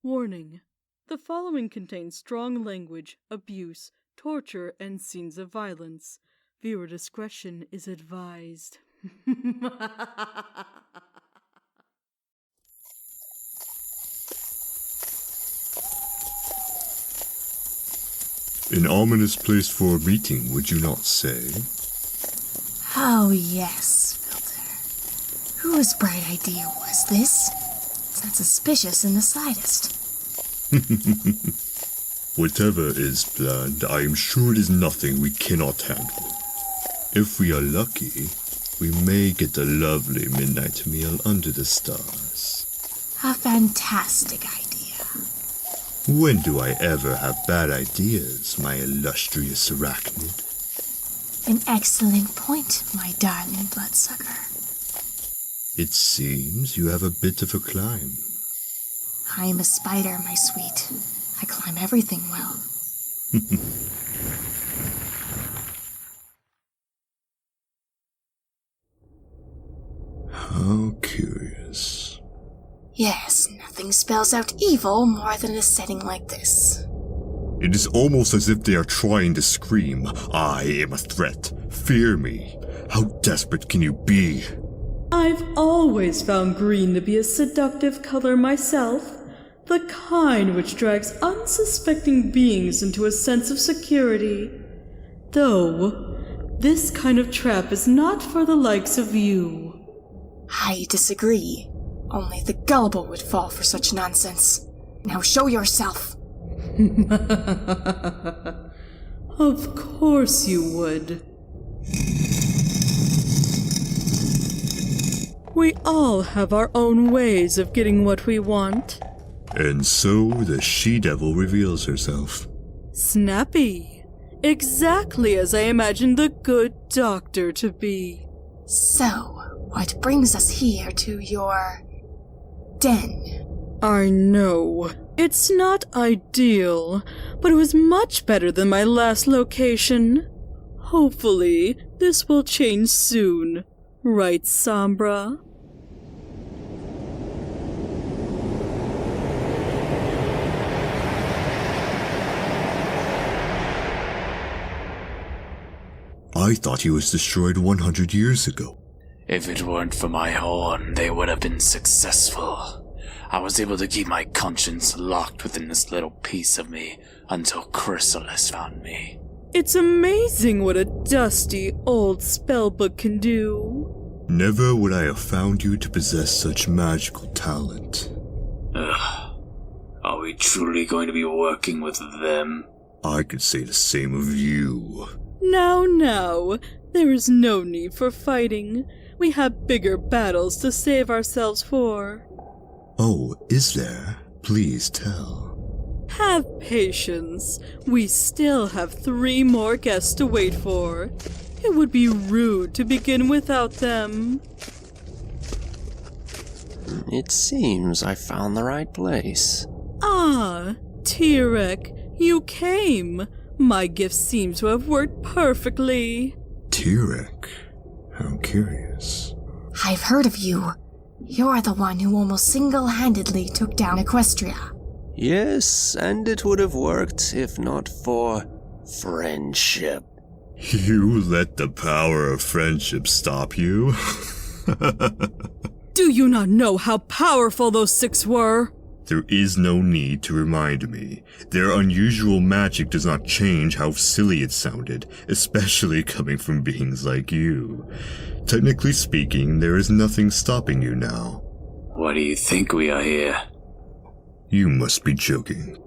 Warning. The following contains strong language, abuse, torture, and scenes of violence. Viewer discretion is advised. An ominous place for a meeting, would you not say? Oh yes, Filter. Whose bright idea was this? It's not suspicious in the slightest. Whatever is planned, I am sure it is nothing we cannot handle. If we are lucky, we may get a lovely midnight meal under the stars. A fantastic idea. When do I ever have bad ideas, my illustrious arachnid? An excellent point, my darling bloodsucker. It seems you have a bit of a climb. I am a spider, my sweet. I climb everything well. How curious. Yes, nothing spells out evil more than a setting like this. It is almost as if they are trying to scream, I am a threat. Fear me. How desperate can you be? I've always found green to be a seductive color myself. The kind which drags unsuspecting beings into a sense of security. Though, this kind of trap is not for the likes of you. I disagree. Only the gullible would fall for such nonsense. Now show yourself. Of course you would. We all have our own ways of getting what we want. And so the she-devil reveals herself. Snappy. Exactly as I imagined the good doctor to be. So, what brings us here to your den? I know. It's not ideal, but it was much better than my last location. Hopefully, this will change soon. Right, Sombra? I thought he was destroyed 100 years ago. If it weren't for my horn, they would have been successful. I was able to keep my conscience locked within this little piece of me until Chrysalis found me. It's amazing what a dusty old spellbook can do. Never would I have found you to possess such magical talent. Ugh. Are we truly going to be working with them? I could say the same of you. Now, there is no need for fighting. We have bigger battles to save ourselves for. Oh, is there? Please tell. Have patience. We still have 3 more guests to wait for. It would be rude to begin without them. It seems I found the right place. Ah, Tirek, you came. My gift seems to have worked perfectly. Tirek? How curious. I've heard of you. You're the one who almost single-handedly took down Equestria. Yes, and it would have worked if not for friendship. You let the power of friendship stop you? Do you not know how powerful those 6 were? There is no need to remind me. Their unusual magic does not change how silly it sounded, especially coming from beings like you. Technically speaking, there is nothing stopping you now. Why do you think we are here? You must be joking.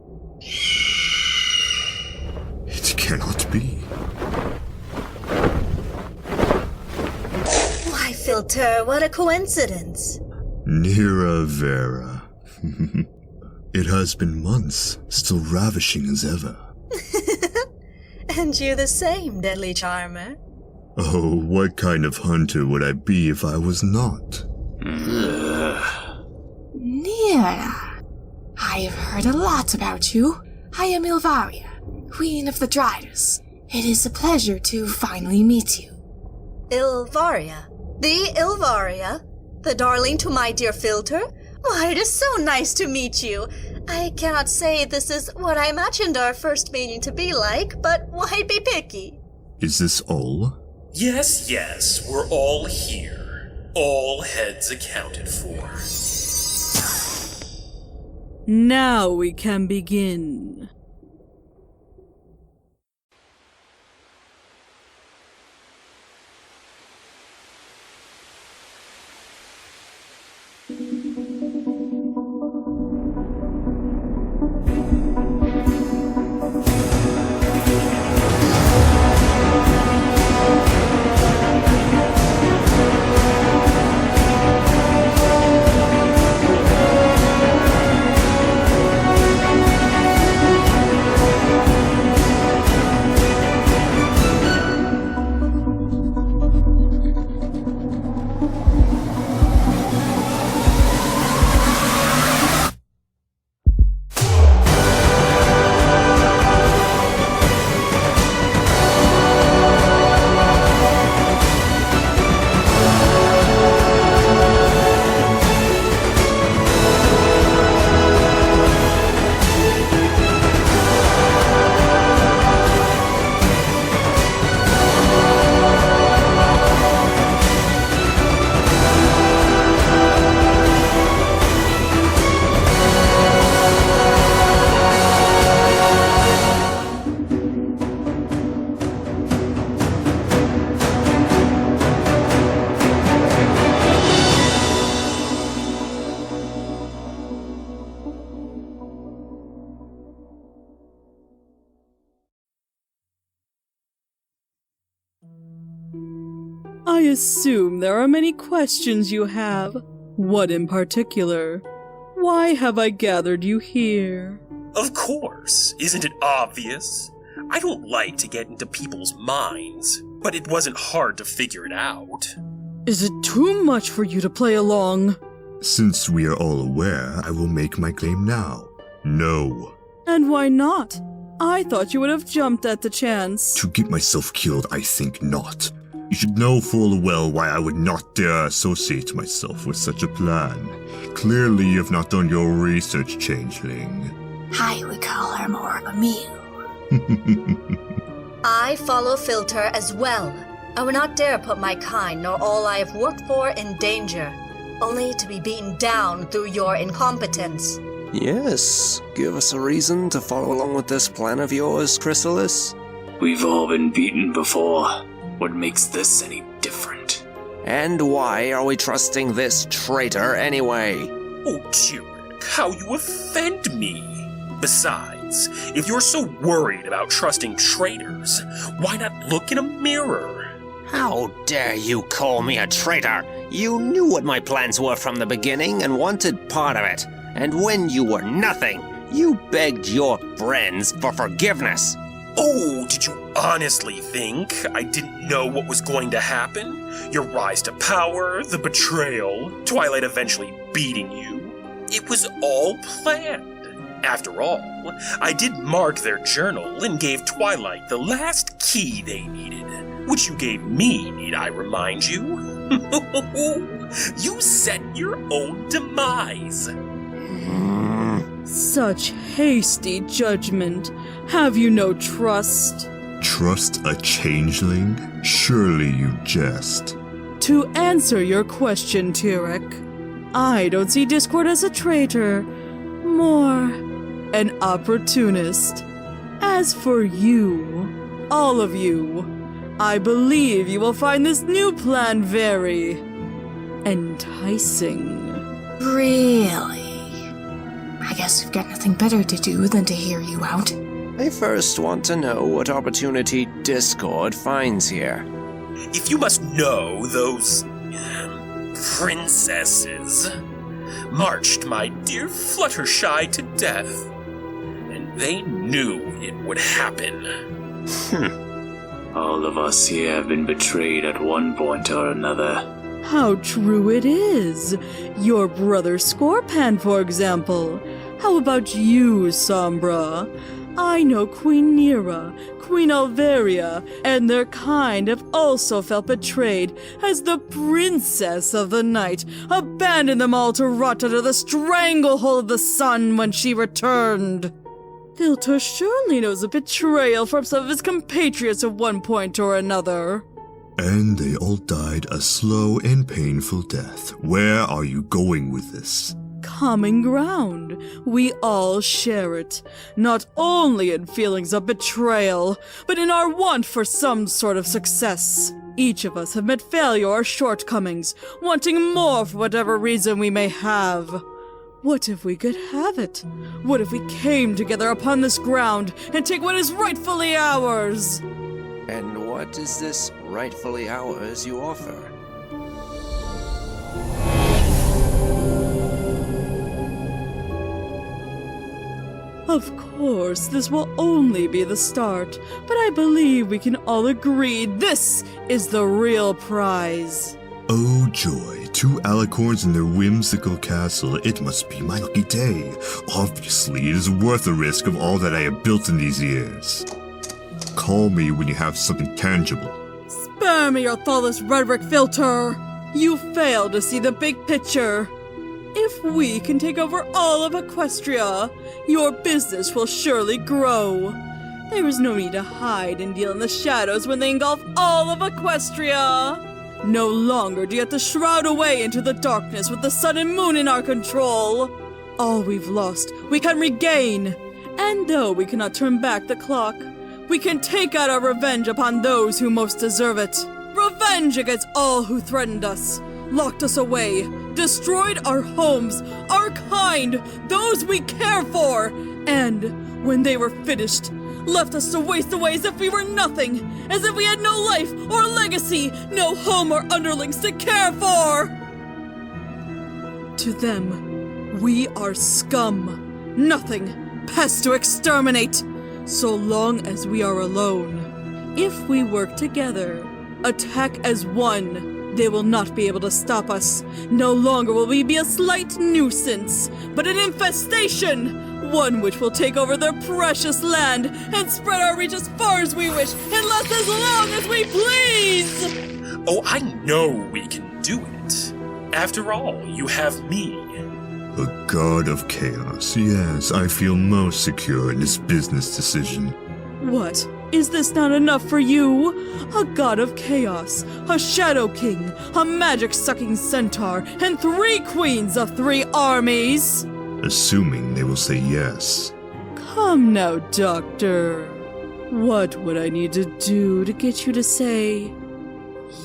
It cannot be. Why, Filter, what a coincidence. Nira Vera. It has been months, still ravishing as ever. And you the same, deadly charmer. Oh, what kind of hunter would I be if I was not? Nira, I have heard a lot about you. I am Ilvaria, Queen of the Driders. It is a pleasure to finally meet you. Ilvaria? The Ilvaria? The darling to my dear Filter? Why, it is so nice to meet you. I cannot say this is what I imagined our first meeting to be like, but why be picky? Is this all? Yes, we're all here. All heads accounted for. Now we can begin. I assume there are many questions you have. What in particular? Why have I gathered you here? Of course, isn't it obvious? I don't like to get into people's minds, but it wasn't hard to figure it out. Is it too much for you to play along? Since we are all aware, I will make my claim now. No. And why not? I thought you would have jumped at the chance. To get myself killed, I think not. You should know full well why I would not dare associate myself with such a plan. Clearly you have not done your research, changeling. I would call her more of a meal. I follow Filter as well. I would not dare put my kind nor all I have worked for in danger, only to be beaten down through your incompetence. Yes, give us a reason to follow along with this plan of yours, Chrysalis. We've all been beaten before. What makes this any different? And why are we trusting this traitor anyway? Oh, Turek, how you offend me! Besides, if you're so worried about trusting traitors, why not look in a mirror? How dare you call me a traitor? You knew what my plans were from the beginning and wanted part of it. And when you were nothing, you begged your friends for forgiveness. Oh, did you honestly think I didn't know what was going to happen? Your rise to power, the betrayal, Twilight eventually beating you. It was all planned. After all, I did mark their journal and gave Twilight the last key they needed, which you gave me, need I remind you? You set your own demise. Such hasty judgment. Have you no trust? Trust a changeling? Surely you jest. To answer your question, Turek, I don't see Discord as a traitor, more an opportunist. As for you, all of you, I believe you will find this new plan very enticing. Really? I guess we've got nothing better to do than to hear you out. I first want to know what opportunity Discord finds here. If you must know, those princesses marched my dear Fluttershy to death, and they knew it would happen. All of us here have been betrayed at one point or another. How true it is. Your brother Scorpan, for example. How about you, Sombra? I know Queen Nera, Queen Alvaria, and their kind have also felt betrayed as the princess of the night abandoned them all to rot under the stranglehold of the sun when she returned. Filter surely knows of betrayal from some of his compatriots at one point or another. And they all died a slow and painful death. Where are you going with this? Common ground. We all share it, not only in feelings of betrayal, but in our want for some sort of success. Each of us have met failure or shortcomings, wanting more for whatever reason we may have. What if we could have it? What if we came together upon this ground and take what is rightfully ours? And what is this rightfully ours you offer? Of course, this will only be the start, but I believe we can all agree this is the real prize. Oh joy, 2 alicorns in their whimsical castle. It must be my lucky day. Obviously, it is worth the risk of all that I have built in these years. Call me when you have something tangible. Spare me your thoughtless rhetoric, Filter! You fail to see the big picture. If we can take over all of Equestria, your business will surely grow. There is no need to hide and deal in the shadows when they engulf all of Equestria. No longer do you have to shroud away into the darkness with the sun and moon in our control. All we've lost, we can regain. And though we cannot turn back the clock, we can take out our revenge upon those who most deserve it. Revenge against all who threatened us, locked us away, destroyed our homes, our kind, those we care for, and, when they were finished, left us to waste away as if we were nothing, as if we had no life or legacy, no home or underlings to care for. To them, we are scum, nothing, pests to exterminate, so long as we are alone. If we work together, attack as one, they will not be able to stop us. No longer will we be a slight nuisance, but an infestation, one which will take over their precious land and spread our reach as far as we wish and last as long as we please! Oh, I know we can do it. After all, you have me. The god of chaos. Yes, I feel most secure in this business decision. What? Is this not enough for you? A god of chaos, a shadow king, a magic-sucking centaur, and 3 queens of 3 armies? Assuming they will say yes. Come now, Doctor. What would I need to do to get you to say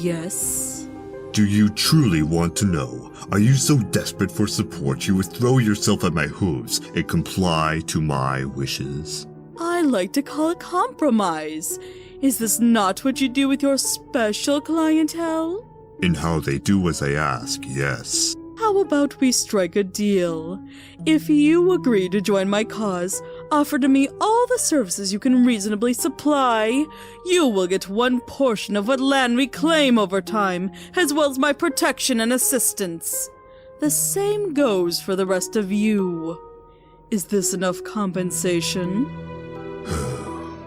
yes? Do you truly want to know? Are you so desperate for support you would throw yourself at my hooves and comply to my wishes? I like to call it compromise. Is this not what you do with your special clientele? In how they do as I ask, yes. How about we strike a deal? If you agree to join my cause, offer to me all the services you can reasonably supply. You will get 1 portion of what land we claim over time, as well as my protection and assistance. The same goes for the rest of you. Is this enough compensation?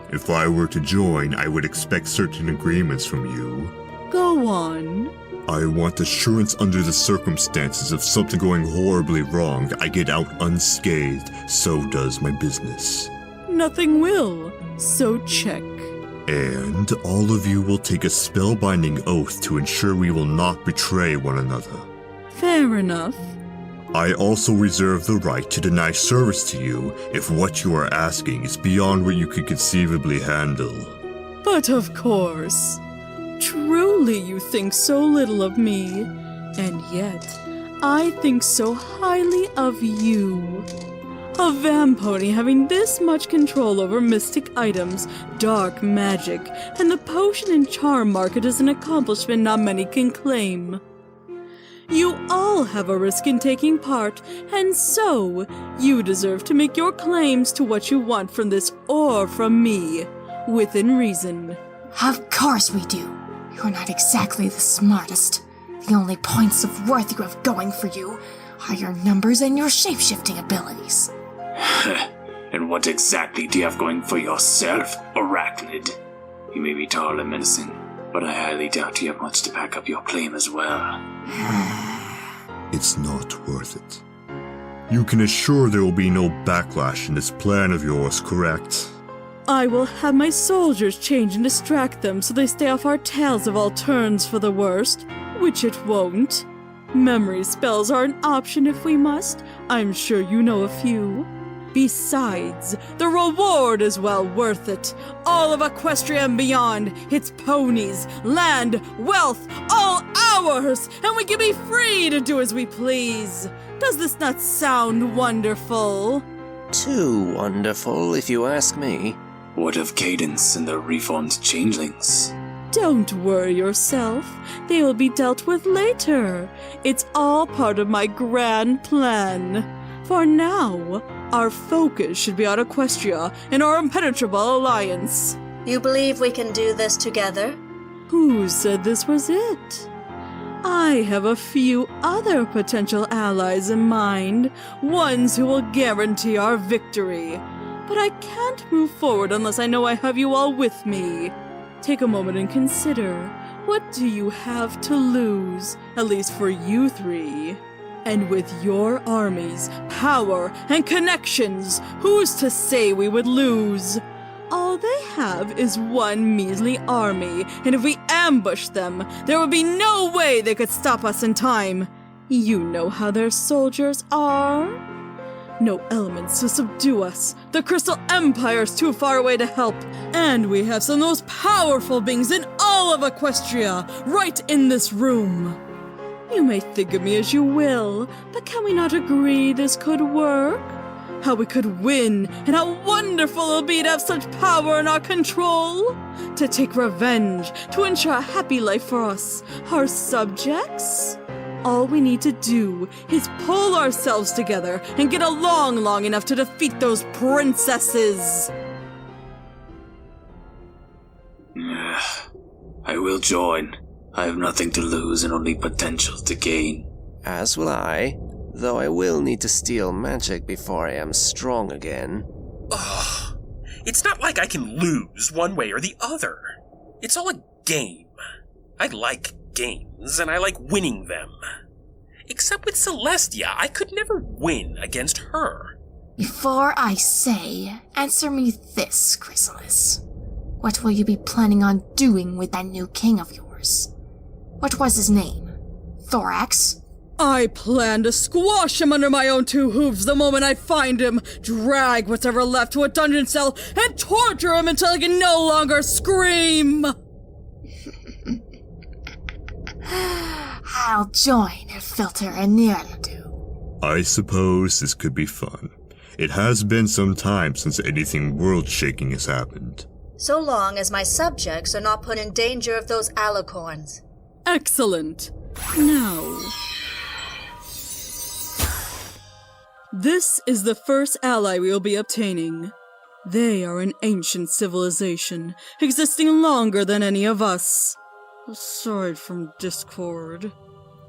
If I were to join, I would expect certain agreements from you. Go on. I want assurance under the circumstances of something going horribly wrong. I get out unscathed, so does my business. Nothing will, so check. And all of you will take a spellbinding oath to ensure we will not betray one another. Fair enough. I also reserve the right to deny service to you if what you are asking is beyond what you could conceivably handle. But of course. Truly you think so little of me, and yet I think so highly of you. A vampony having this much control over mystic items, dark magic, and the potion and charm market is an accomplishment not many can claim. You all have a risk in taking part, and so you deserve to make your claims to what you want from this or from me, within reason. Of course we do. You're not exactly the smartest. The only points of worth you have going for you are your numbers and your shape-shifting abilities. And what exactly do you have going for yourself, Arachnid? You may be tall and menacing, but I highly doubt you have much to back up your claim as well. It's not worth it. You can assure there will be no backlash in this plan of yours, correct? I will have my soldiers change and distract them so they stay off our tails of all turns for the worst, which it won't. Memory spells are an option if we must. I'm sure you know a few. Besides, the reward is well worth it. All of Equestria and beyond, its ponies, land, wealth, all ours, and we can be free to do as we please. Does this not sound wonderful? Too wonderful, if you ask me. What of Cadence and the reformed changelings? Don't worry yourself. They will be dealt with later. It's all part of my grand plan. For now, our focus should be on Equestria and our impenetrable alliance. You believe we can do this together? Who said this was it? I have a few other potential allies in mind, ones who will guarantee our victory. But I can't move forward unless I know I have you all with me. Take a moment and consider, what do you have to lose, at least for you three? And with your armies, power, and connections, who's to say we would lose? All they have is one measly army, and if we ambush them, there would be no way they could stop us in time. You know how their soldiers are. No elements to subdue us. The Crystal Empire's too far away to help. And we have some of the most powerful beings in all of Equestria, right in this room. You may think of me as you will, but can we not agree this could work? How we could win, and how wonderful it'll be to have such power in our control. To take revenge, to ensure a happy life for us, our subjects. All we need to do is pull ourselves together and get along long enough to defeat those princesses. I will join. I have nothing to lose and only potential to gain. As will I, though I will need to steal magic before I am strong again. Ugh. It's not like I can lose one way or the other. It's all a game. I like games, and I like winning them. Except with Celestia, I could never win against her. Before I say, answer me this, Chrysalis. What will you be planning on doing with that new king of yours? What was his name? Thorax? I plan to squash him under my own two hooves the moment I find him, drag whatever left to a dungeon cell, and torture him until he can no longer scream! I'll join if Filter and Nirla do. I suppose this could be fun. It has been some time since anything world-shaking has happened. So long as my subjects are not put in danger of those alicorns. Excellent. Now, this is the first ally we will be obtaining. They are an ancient civilization, existing longer than any of us. Aside from Discord.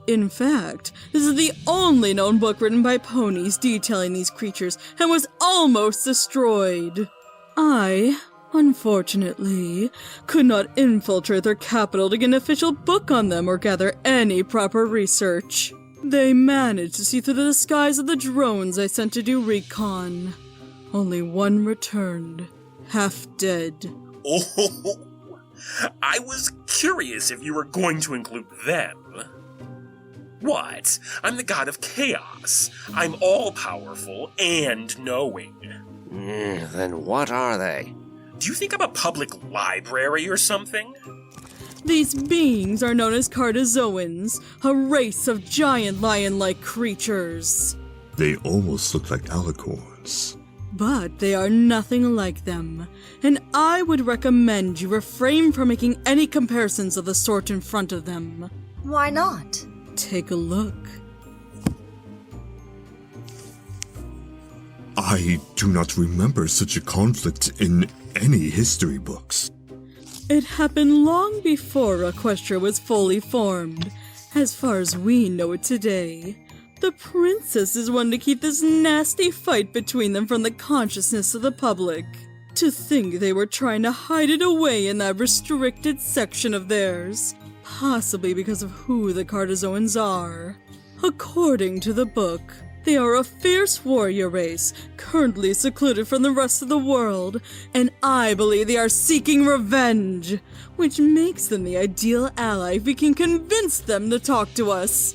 In fact, this is the only known book written by ponies detailing these creatures and was almost destroyed. I, unfortunately, could not infiltrate their capital to get an official book on them or gather any proper research. They managed to see through the disguise of the drones I sent to do recon. Only one returned, half dead. Oh, I was curious if you were going to include them. What? I'm the god of chaos. I'm all-powerful and knowing. Then what are they? Do you think I'm a public library or something? These beings are known as Cardazoans, a race of giant lion-like creatures. They almost look like alicorns. But they are nothing like them, and I would recommend you refrain from making any comparisons of the sort in front of them. Why not? Take a look. I do not remember such a conflict in any history books. It happened long before Equestria was fully formed, as far as we know it today. The princess is one to keep this nasty fight between them from the consciousness of the public. To think they were trying to hide it away in that restricted section of theirs, possibly because of who the Cardazoans are. According to the book, they are a fierce warrior race, currently secluded from the rest of the world, and I believe they are seeking revenge, which makes them the ideal ally if we can convince them to talk to us.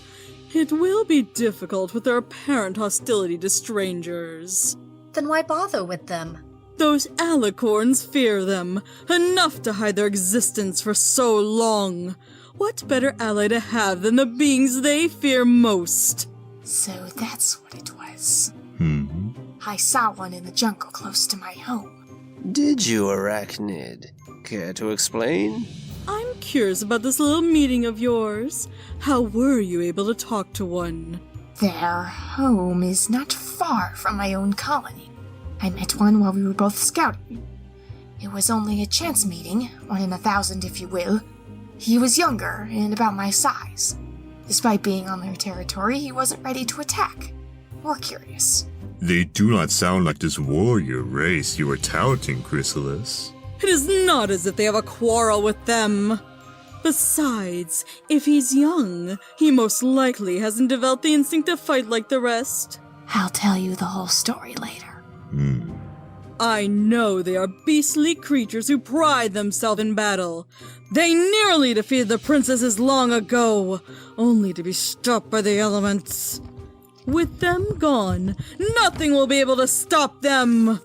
It will be difficult with their apparent hostility to strangers. Then why bother with them? Those alicorns fear them, enough to hide their existence for so long. What better ally to have than the beings they fear most? So that's what it was. Hmm? I saw one in the jungle close to my home. Did you, Arachnid? Care to explain? I'm curious about this little meeting of yours. How were you able to talk to one? Their home is not far from my own colony. I met one while we were both scouting. It was only a chance meeting, 1 in 1,000 if you will. He was younger and about my size. Despite being on their territory, he wasn't ready to attack. Or curious. They do not sound like this warrior race you are touting, Chrysalis. It is not as if they have a quarrel with them. Besides, if he's young, he most likely hasn't developed the instinct to fight like the rest. I'll tell you the whole story later. I know they are beastly creatures who pride themselves in battle. They nearly defeated the princesses long ago, only to be stopped by the elements. With them gone, nothing will be able to stop them.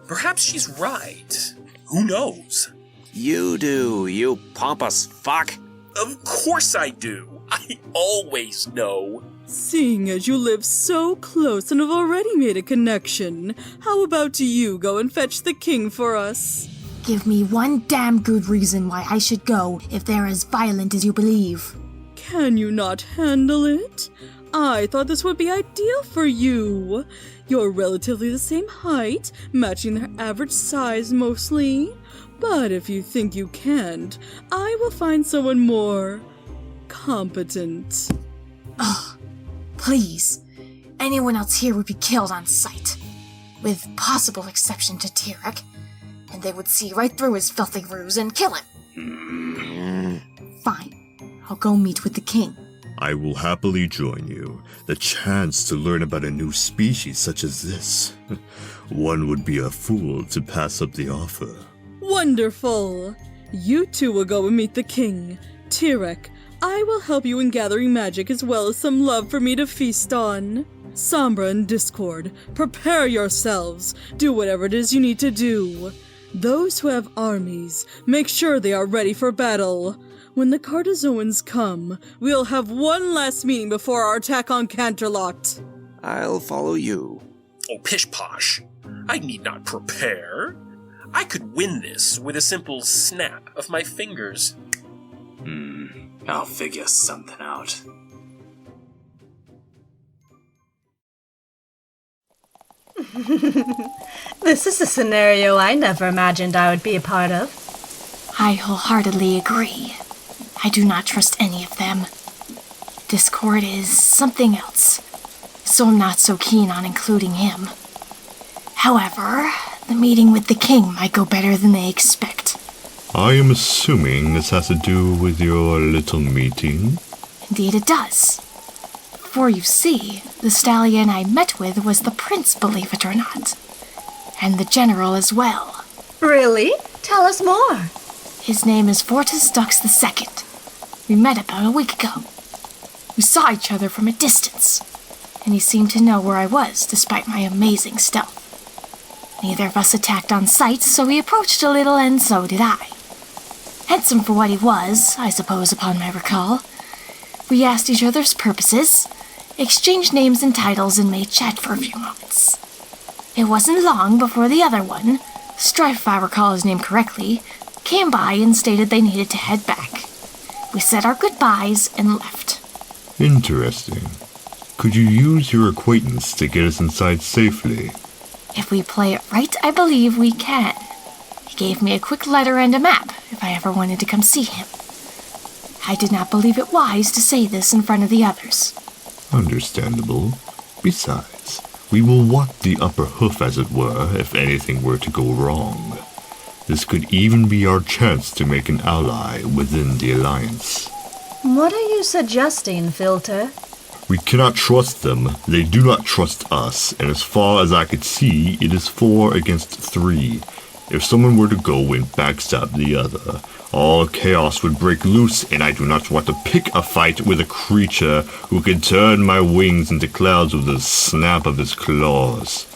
Perhaps she's right. Who knows? You do, you pompous fuck. Of course I do. I always know. Seeing as you live so close and have already made a connection, how about you go and fetch the king for us? Give me one damn good reason why I should go if they're as violent as you believe. Can you not handle it? I thought this would be ideal for you. You're relatively the same height, matching their average size mostly. But if you think you can't, I will find someone more competent. Ugh, please. Anyone else here would be killed on sight. With possible exception to Tirek. And they would see right through his filthy ruse and kill him. Fine. I'll go meet with the king. I will happily join you. The chance to learn about a new species such as this. One would be a fool to pass up the offer. Wonderful! You two will go and meet the king. Tirek, I will help you in gathering magic as well as some love for me to feast on. Sombra and Discord, prepare yourselves. Do whatever it is you need to do. Those who have armies, make sure they are ready for battle. When the Cardazoans come, we'll have one last meeting before our attack on Canterlot. I'll follow you. Oh, pish-posh. I need not prepare. I could win this with a simple snap of my fingers. I'll figure something out. This is a scenario I never imagined I would be a part of. I wholeheartedly agree. I do not trust any of them. Discord is something else, so I'm not so keen on including him. However, the meeting with the king might go better than they expect. I am assuming this has to do with your little meeting? Indeed it does. For you see, the stallion I met with was the prince, believe it or not. And the general as well. Really? Tell us more. His name is Fortis Dux II. We met about a week ago. We saw each other from a distance, and he seemed to know where I was despite my amazing stealth. Neither of us attacked on sight, so he approached a little, and so did I. Handsome for what he was, I suppose, upon my recall. We asked each other's purposes, exchanged names and titles, and made chat for a few moments. It wasn't long before the other one, Strife if I recall his name correctly, came by and stated they needed to head back. We said our goodbyes and left. Interesting. Could you use your acquaintance to get us inside safely? If we play it right, I believe we can. He gave me a quick letter and a map if I ever wanted to come see him. I did not believe it wise to say this in front of the others. Understandable. Besides, we will want the upper hoof, as it were, if anything were to go wrong. This could even be our chance to make an ally within the Alliance. What are you suggesting, Filter? We cannot trust them, they do not trust us, and as far as I could see, it is 4 against 3. If someone were to go and backstab the other, all chaos would break loose, and I do not want to pick a fight with a creature who can turn my wings into clouds with the snap of his claws.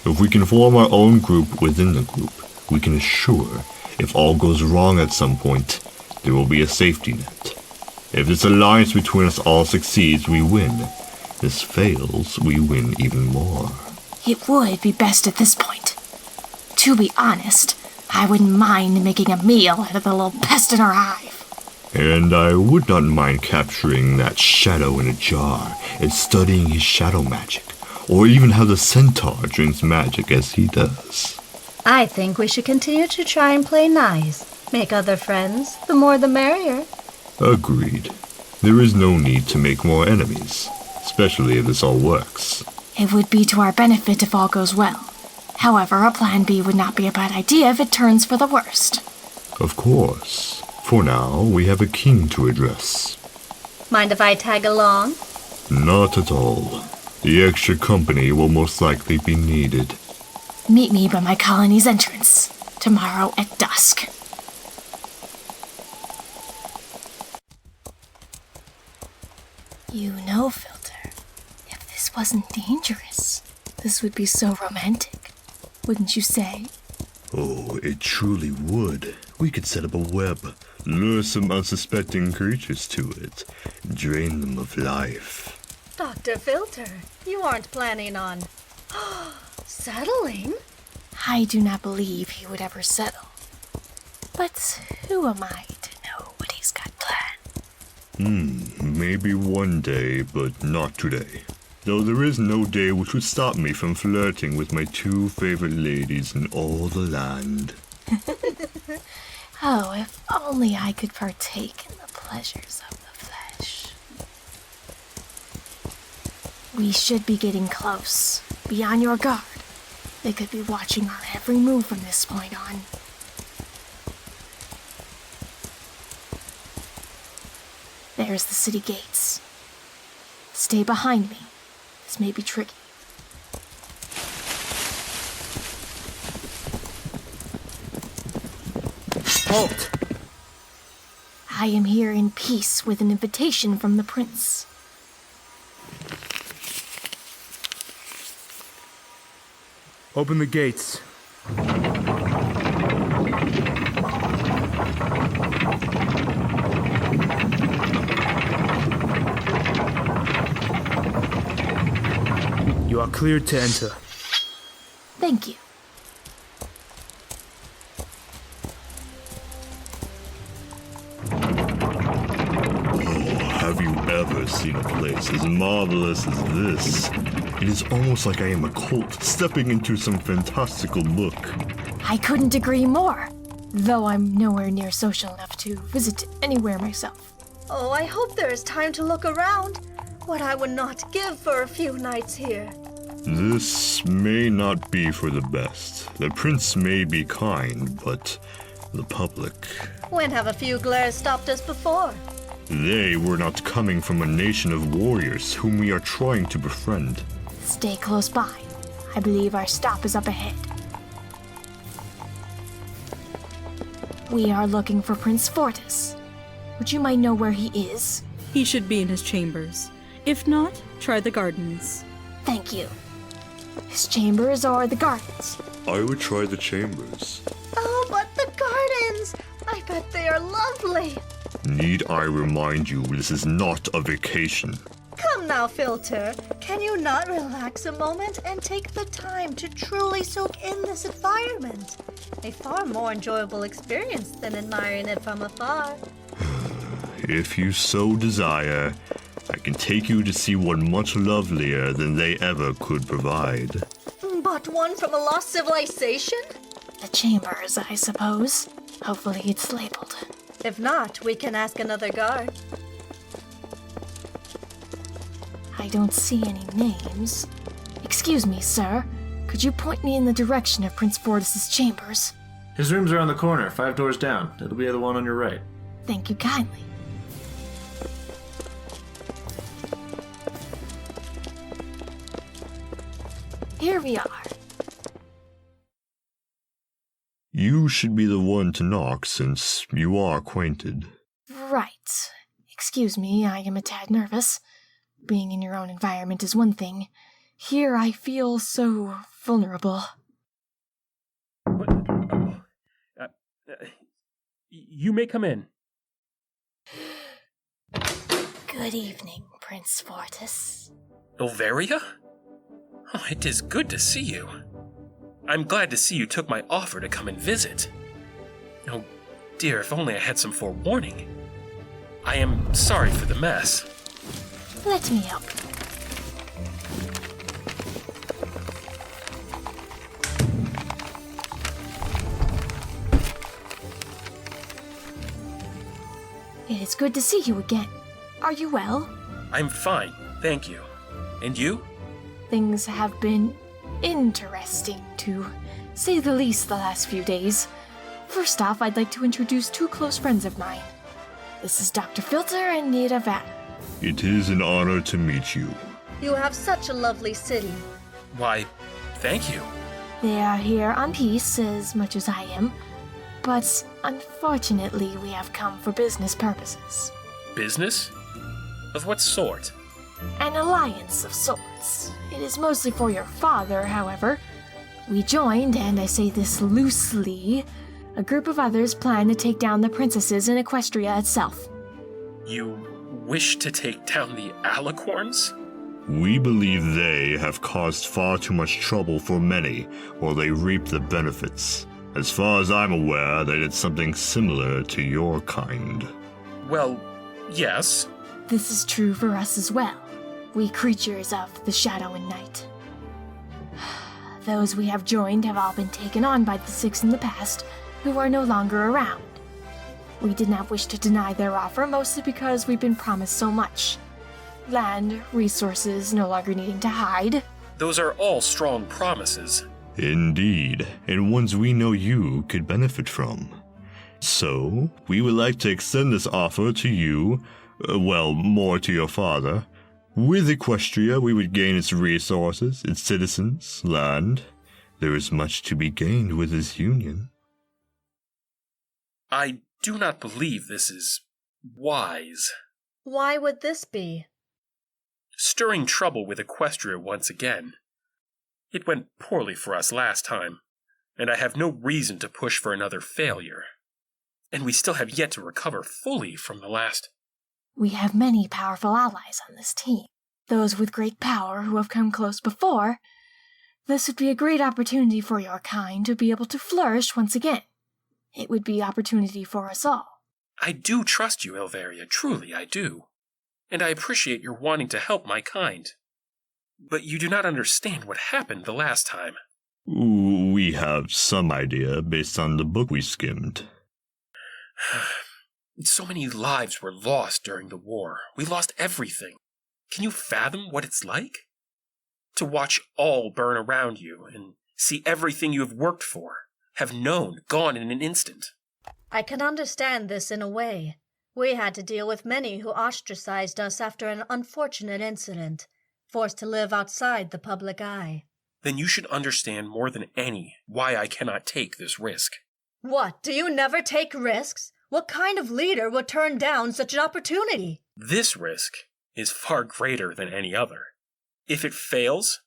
If we can form our own group within the group, we can assure, if all goes wrong at some point, there will be a safety net. If this alliance between us all succeeds, we win. This fails, we win even more. It would be best at this point. To be honest, I wouldn't mind making a meal out of the little pest in our hive. And I would not mind capturing that shadow in a jar and studying his shadow magic, or even how the centaur drinks magic as he does. I think we should continue to try and play nice. Make other friends. The more the merrier. Agreed. There is no need to make more enemies, especially if this all works. It would be to our benefit if all goes well. However, a plan B would not be a bad idea if it turns for the worst. Of course. For now, we have a king to address. Mind if I tag along? Not at all. The extra company will most likely be needed. Meet me by my colony's entrance, tomorrow at dusk. You know, Filter, if this wasn't dangerous, this would be so romantic, wouldn't you say? Oh, it truly would. We could set up a web, lure some unsuspecting creatures to it, drain them of life. Dr. Filter, you aren't planning on settling? I do not believe he would ever settle. But who am I to know what he's got planned? Maybe one day, but not today. Though there is no day which would stop me from flirting with my 2 favorite ladies in all the land. Oh, if only I could partake in the pleasures of the flesh. We should be getting close. Be on your guard. They could be watching our every move from this point on. There's the city gates. Stay behind me. This may be tricky. Halt! I am here in peace with an invitation from the prince. Open the gates. You are cleared to enter. Thank you. Have you ever seen a place as marvelous as this? It is almost like I am a cult stepping into some fantastical book. I couldn't agree more, though I'm nowhere near social enough to visit anywhere myself. Oh, I hope there is time to look around. What I would not give for a few nights here. This may not be for the best. The prince may be kind, but the public... When have a few glares stopped us before? They were not coming from a nation of warriors whom we are trying to befriend. Stay close by. I believe our stop is up ahead. We are looking for Prince Fortis. Would you mind know where he is? He should be in his chambers. If not, try the gardens. Thank you. His chambers or the gardens? I would try the chambers. Oh, but the gardens! I bet they are lovely. Need I remind you, this is not a vacation. Come now, Filter. Can you not relax a moment and take the time to truly soak in this environment? A far more enjoyable experience than admiring it from afar. If you so desire, I can take you to see one much lovelier than they ever could provide. But one from a lost civilization? The chambers, I suppose. Hopefully it's labeled. If not, we can ask another guard. I don't see any names. Excuse me, sir. Could you point me in the direction of Prince Fortis's chambers? His rooms are on the corner, 5 doors down. It'll be the one on your right. Thank you kindly. Here we are. You should be the one to knock, since you are acquainted. Right. Excuse me, I am a tad nervous. Being in your own environment is one thing. Here I feel so vulnerable. You may come in. Good evening, Prince Fortis. Elveria? Oh, it is good to see you. I'm glad to see you took my offer to come and visit. Oh, dear, if only I had some forewarning. I am sorry for the mess. Let me help you. It is good to see you again. Are you well? I'm fine, thank you. And you? Things have been interesting, to say the least, the last few days. First off, I'd like to introduce 2 close friends of mine. This is Dr. Filter and Nita Van. It is an honor to meet you. You have such a lovely city. Why, thank you. They are here on peace as much as I am, but unfortunately we have come for business purposes. Business? Of what sort? An alliance of sorts. It is mostly for your father, however. We joined, and I say this loosely, a group of others plan to take down the princesses in Equestria itself. You wish to take down the alicorns? We believe they have caused far too much trouble for many, while they reap the benefits. As far as I'm aware, they did something similar to your kind. Well, yes. This is true for us as well. We creatures of the shadow and night. Those we have joined have all been taken on by the 6 in the past, who are no longer around. We did not wish to deny their offer, mostly because we've been promised so much. Land, resources, no longer needing to hide. Those are all strong promises. Indeed, and ones we know you could benefit from. So, we would like to extend this offer to you, more to your father. With Equestria, we would gain its resources, its citizens, land. There is much to be gained with this union. I do not believe this is wise. Why would this be? Stirring trouble with Equestria once again. It went poorly for us last time, and I have no reason to push for another failure. And we still have yet to recover fully from the last. We have many powerful allies on this team. Those with great power who have come close before. This would be a great opportunity for your kind to be able to flourish once again. It would be opportunity for us all. I do trust you, Elveria, truly I do. And I appreciate your wanting to help my kind. But you do not understand what happened the last time. We have some idea based on the book we skimmed. So many lives were lost during the war. We lost everything. Can you fathom what it's like? To watch all burn around you and see everything you have worked for, have known, gone in an instant. I can understand this in a way. We had to deal with many who ostracized us after an unfortunate incident, forced to live outside the public eye. Then you should understand more than any why I cannot take this risk. What, do you never take risks? What kind of leader would turn down such an opportunity? This risk is far greater than any other. If it fails,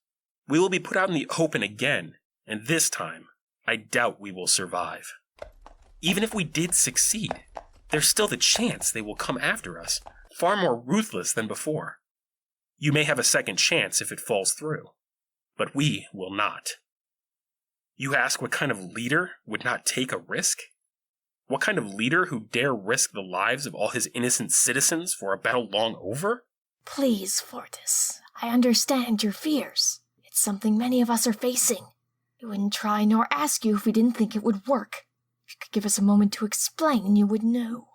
we will be put out in the open again, and this time, I doubt we will survive. Even if we did succeed, there's still the chance they will come after us, far more ruthless than before. You may have a second chance if it falls through, but we will not. You ask what kind of leader would not take a risk? What kind of leader who dare risk the lives of all his innocent citizens for a battle long over? Please, Fortis, I understand your fears. It's something many of us are facing. We wouldn't try nor ask you if we didn't think it would work. If you could give us a moment to explain, you would know.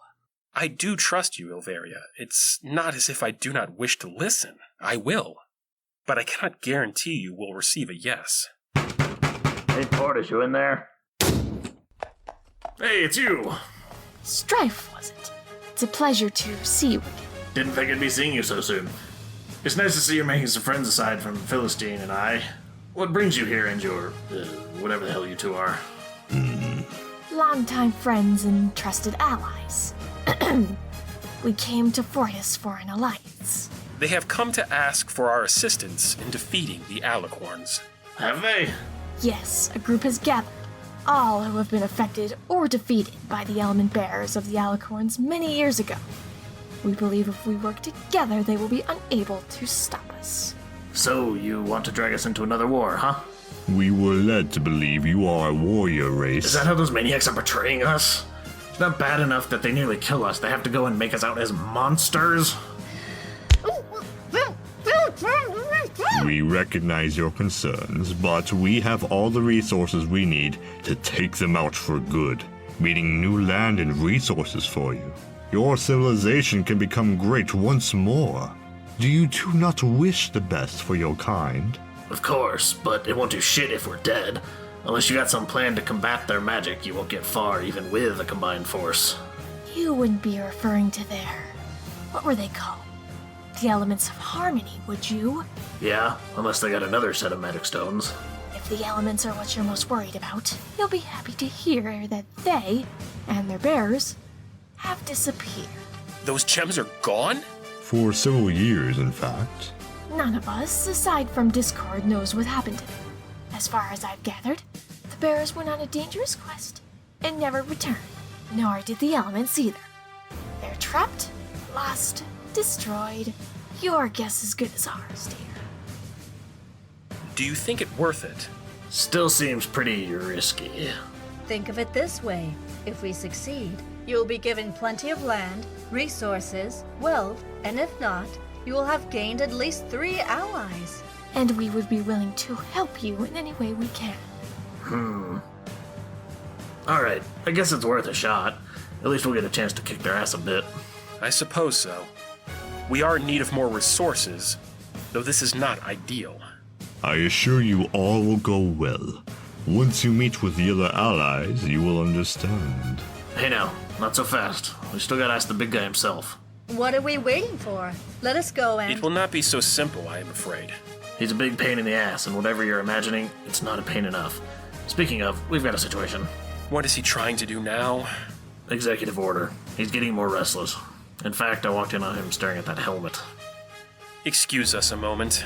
I do trust you, Ilveria. It's not as if I do not wish to listen. I will. But I cannot guarantee you will receive a yes. Hey, Portis, you in there? Hey, it's you! Strife, was it? It's a pleasure to see you again. Didn't think I'd be seeing you so soon. It's nice to see you're making some friends aside from Philistine and I. What brings you here and your, whatever the hell you two are? Longtime friends and trusted allies. We came to Fortis for an alliance. They have come to ask for our assistance in defeating the Alicorns. Have they? Yes, a group has gathered. All who have been affected or defeated by the element bearers of the Alicorns many years ago. We believe if we work together, they will be unable to stop us. So, you want to drag us into another war, huh? We were led to believe you are a warrior race. Is that how those maniacs are betraying us? It's not bad enough that they nearly kill us. They have to go and make us out as monsters? We recognize your concerns, but we have all the resources we need to take them out for good, meaning new land and resources for you. Your civilization can become great once more. Do you two not wish the best for your kind? Of course, but it won't do shit if we're dead. Unless you got some plan to combat their magic, you won't get far even with a combined force. You wouldn't be referring to their... what were they called? The elements of harmony, would you? Yeah, unless they got another set of magic stones. If the elements are what you're most worried about, you'll be happy to hear that they, and their bearers, have disappeared. Those gems are gone? For several years, in fact. None of us, aside from Discord, knows what happened to them. As far as I've gathered, the bearers went on a dangerous quest and never returned, nor did the elements either. They're trapped, lost, destroyed. Your guess is as good as ours, dear. Do you think it worth it? Still seems pretty risky. Think of it this way. If we succeed, you will be given plenty of land, resources, wealth, and if not, you will have gained at least 3 allies. And we would be willing to help you in any way we can. Alright, I guess it's worth a shot. At least we'll get a chance to kick their ass a bit. I suppose so. We are in need of more resources, though this is not ideal. I assure you all will go well. Once you meet with the other allies, you will understand. Hey now, not so fast. We still gotta ask the big guy himself. What are we waiting for? Let us go and... It will not be so simple, I am afraid. He's a big pain in the ass, and whatever you're imagining, it's not a pain enough. Speaking of, we've got a situation. What is he trying to do now? Executive order. He's getting more restless. In fact, I walked in on him staring at that helmet. Excuse us a moment.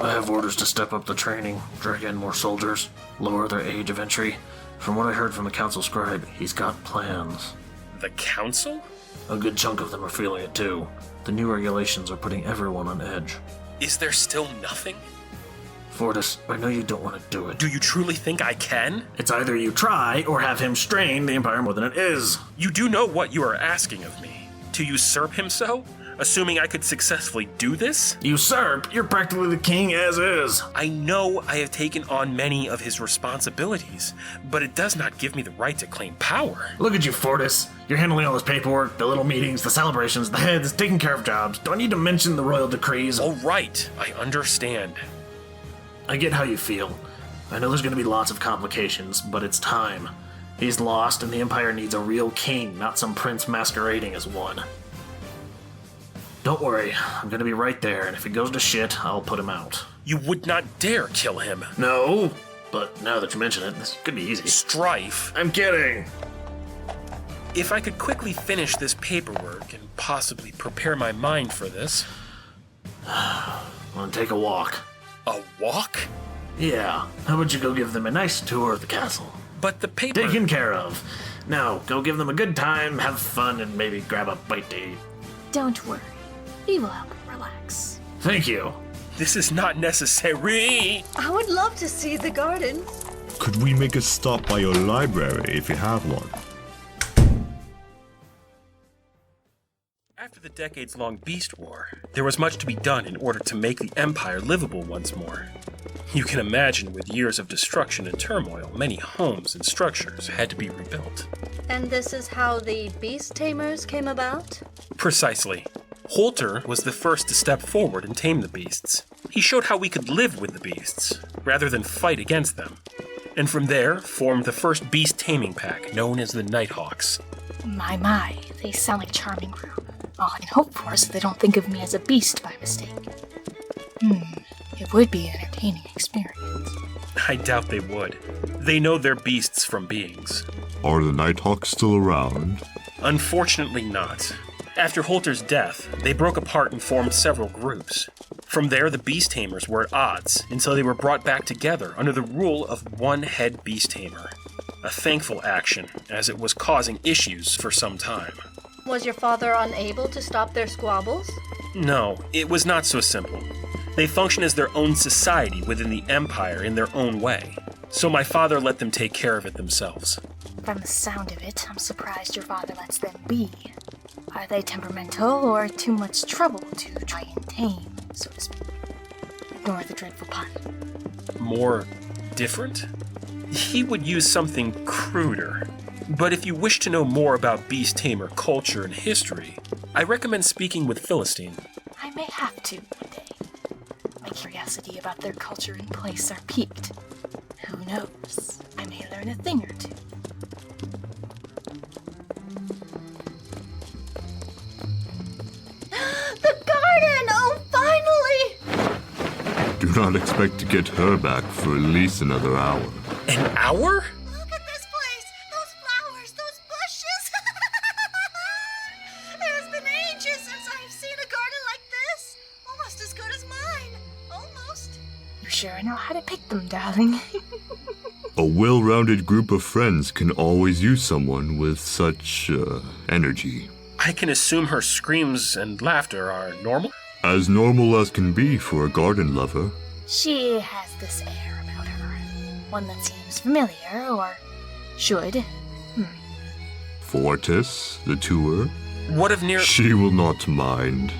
I have orders to step up the training, drag in more soldiers, lower their age of entry. From what I heard from the council scribe, he's got plans. The council? A good chunk of them are feeling it too. The new regulations are putting everyone on edge. Is there still nothing? Fortis, I know you don't want to do it. Do you truly think I can? It's either you try or have him strain the Empire more than it is. You do know what you are asking of me. To usurp him so? Assuming I could successfully do this? Usurp? You're practically the king as is. I know I have taken on many of his responsibilities, but it does not give me the right to claim power. Look at you, Fortis. You're handling all this paperwork, the little meetings, the celebrations, the heads, taking care of jobs. Do I need to mention the royal decrees? All right, I understand. I get how you feel. I know there's going to be lots of complications, but it's time. He's lost, and the Empire needs a real king, not some prince masquerading as one. Don't worry, I'm gonna be right there, and if it goes to shit, I'll put him out. You would not dare kill him. No, but now that you mention it, this could be easy. Strife. I'm kidding! If I could quickly finish this paperwork and possibly prepare my mind for this. Wanna take a walk? A walk? Yeah, how about you go give them a nice tour of the castle? But the paper... Taken care of. Now, go give them a good time, have fun, and maybe grab a bite to eat. Don't worry. We will help you relax. Thank you. This is not necessary. I would love to see the garden. Could we make a stop by your library if you have one? After the decades-long Beast War, there was much to be done in order to make the Empire livable once more. You can imagine, with years of destruction and turmoil, many homes and structures had to be rebuilt. And this is how the Beast Tamers came about? Precisely. Holter was the first to step forward and tame the beasts. He showed how we could live with the beasts, rather than fight against them. And from there, formed the first beast taming pack, known as the Nighthawks. My, they sound like a charming group. Oh, I can hope for us they don't think of me as a beast by mistake. It would be an entertaining experience. I doubt they would. They know they're beasts from beings. Are the Nighthawks still around? Unfortunately not. After Holter's death, they broke apart and formed several groups. From there, the Beast Tamers were at odds until they were brought back together under the rule of one head Beast Tamer. A thankful action, as it was causing issues for some time. Was your father unable to stop their squabbles? No, it was not so simple. They function as their own society within the Empire in their own way, so my father let them take care of it themselves. From the sound of it, I'm surprised your father lets them be. Are they temperamental or too much trouble to try and tame, so to speak? Ignore the dreadful pun. More different? He would use something cruder. But if you wish to know more about Beast Tamer culture and history, I recommend speaking with Philistine. I may have to one day. My curiosity about their culture and place are piqued. Who knows? I may learn a thing or two. The garden! Oh, finally! Do not expect to get her back for at least another hour. An hour? Look at this place! Those flowers, those bushes! It has been ages since I've seen a garden like this. Almost as good as mine. Almost. You sure know how to pick them, darling. A well-rounded group of friends can always use someone with such, energy. I can assume her screams and laughter are normal? As normal as can be for a garden lover. She has this air about her. One that seems familiar, or should. Fortis, the tour. What of near... She will not mind.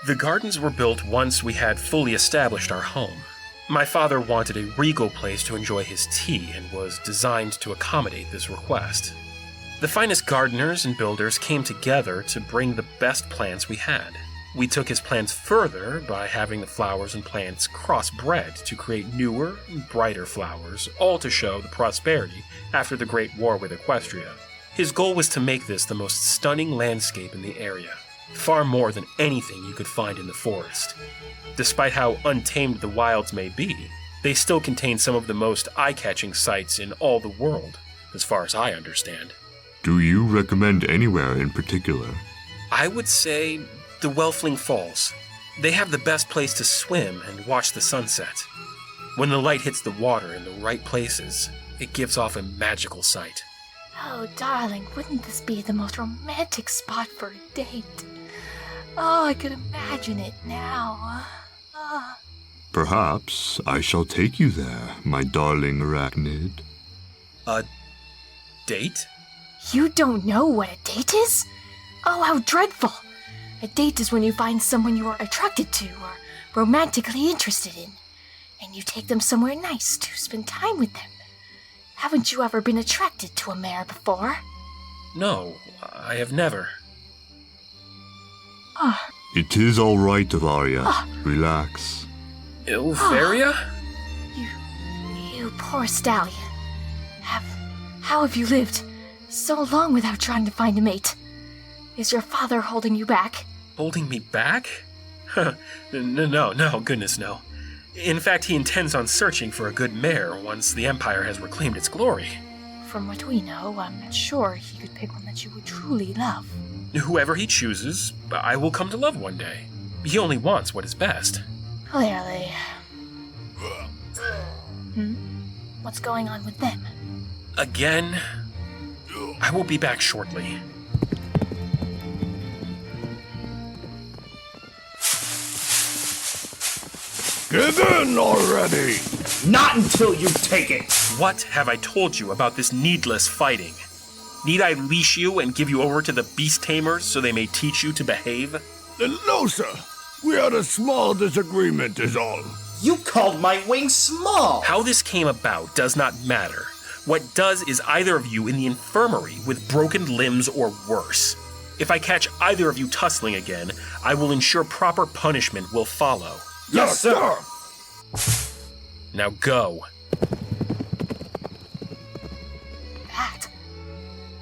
The gardens were built once we had fully established our home. My father wanted a regal place to enjoy his tea and was designed to accommodate this request. The finest gardeners and builders came together to bring the best plants we had. We took his plans further by having the flowers and plants crossbred to create newer, brighter flowers, all to show the prosperity after the Great War with Equestria. His goal was to make this the most stunning landscape in the area, far more than anything you could find in the forest. Despite how untamed the wilds may be, they still contain some of the most eye-catching sights in all the world, as far as I understand. Do you recommend anywhere in particular? I would say the Wellfling Falls. They have the best place to swim and watch the sunset. When the light hits the water in the right places, it gives off a magical sight. Oh, darling, wouldn't this be the most romantic spot for a date? Oh, I could imagine it now. Oh. Perhaps I shall take you there, my darling arachnid. A date? You don't know what a date is? Oh, how dreadful! A date is when you find someone you are attracted to or romantically interested in, and you take them somewhere nice to spend time with them. Haven't you ever been attracted to a mare before? No, I have never. Oh. It is all right, Avaria. Relax. Ilvaria? You poor stallion. How have you lived so long without trying to find a mate? Is your father holding you back? Holding me back? No, goodness no. In fact, he intends on searching for a good mare once the Empire has reclaimed its glory. From what we know, I'm not sure he could pick one that you would truly love. Whoever he chooses, I will come to love one day. He only wants what is best. Clearly. What's going on with them? Again? I will be back shortly. Give in already! Not until you take it! What have I told you about this needless fighting? Need I leash you and give you over to the beast tamers so they may teach you to behave? No, sir. We had a small disagreement is all. You called my wings small! How this came about does not matter. What does is either of you in the infirmary with broken limbs or worse. If I catch either of you tussling again, I will ensure proper punishment will follow. Yes, sir! Now go.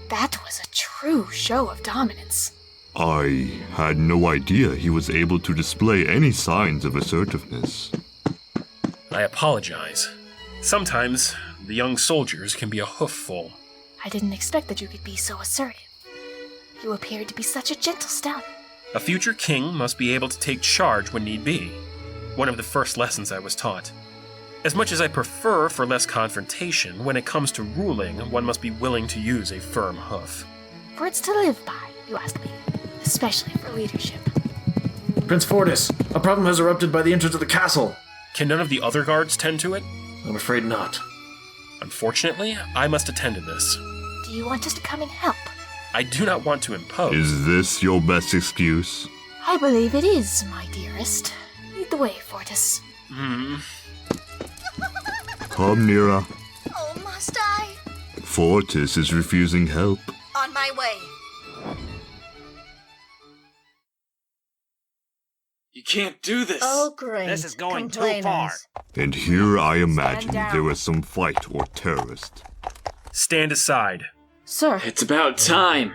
That was a true show of dominance. I had no idea he was able to display any signs of assertiveness. I apologize. Sometimes the young soldiers can be a hoofful. I didn't expect that you could be so assertive. You appeared to be such a gentle stallion. A future king must be able to take charge when need be. One of the first lessons I was taught. As much as I prefer for less confrontation, when it comes to ruling, one must be willing to use a firm hoof. Words to live by, you ask me. Especially for leadership. Prince Fortis, a problem has erupted by the entrance of the castle. Can none of the other guards tend to it? I'm afraid not. Unfortunately, I must attend to this. Do you want us to come and help? I do not want to impose. Is this your best excuse? I believe it is, my dearest. Lead the way, Fortis. Come, Nira. Oh, must I? Fortis is refusing help. On my way. You can't do this! Oh, great. This is going too Complainers. far. And here I imagined down. there was some fight or terrorist. Stand aside. Sir, It's about time!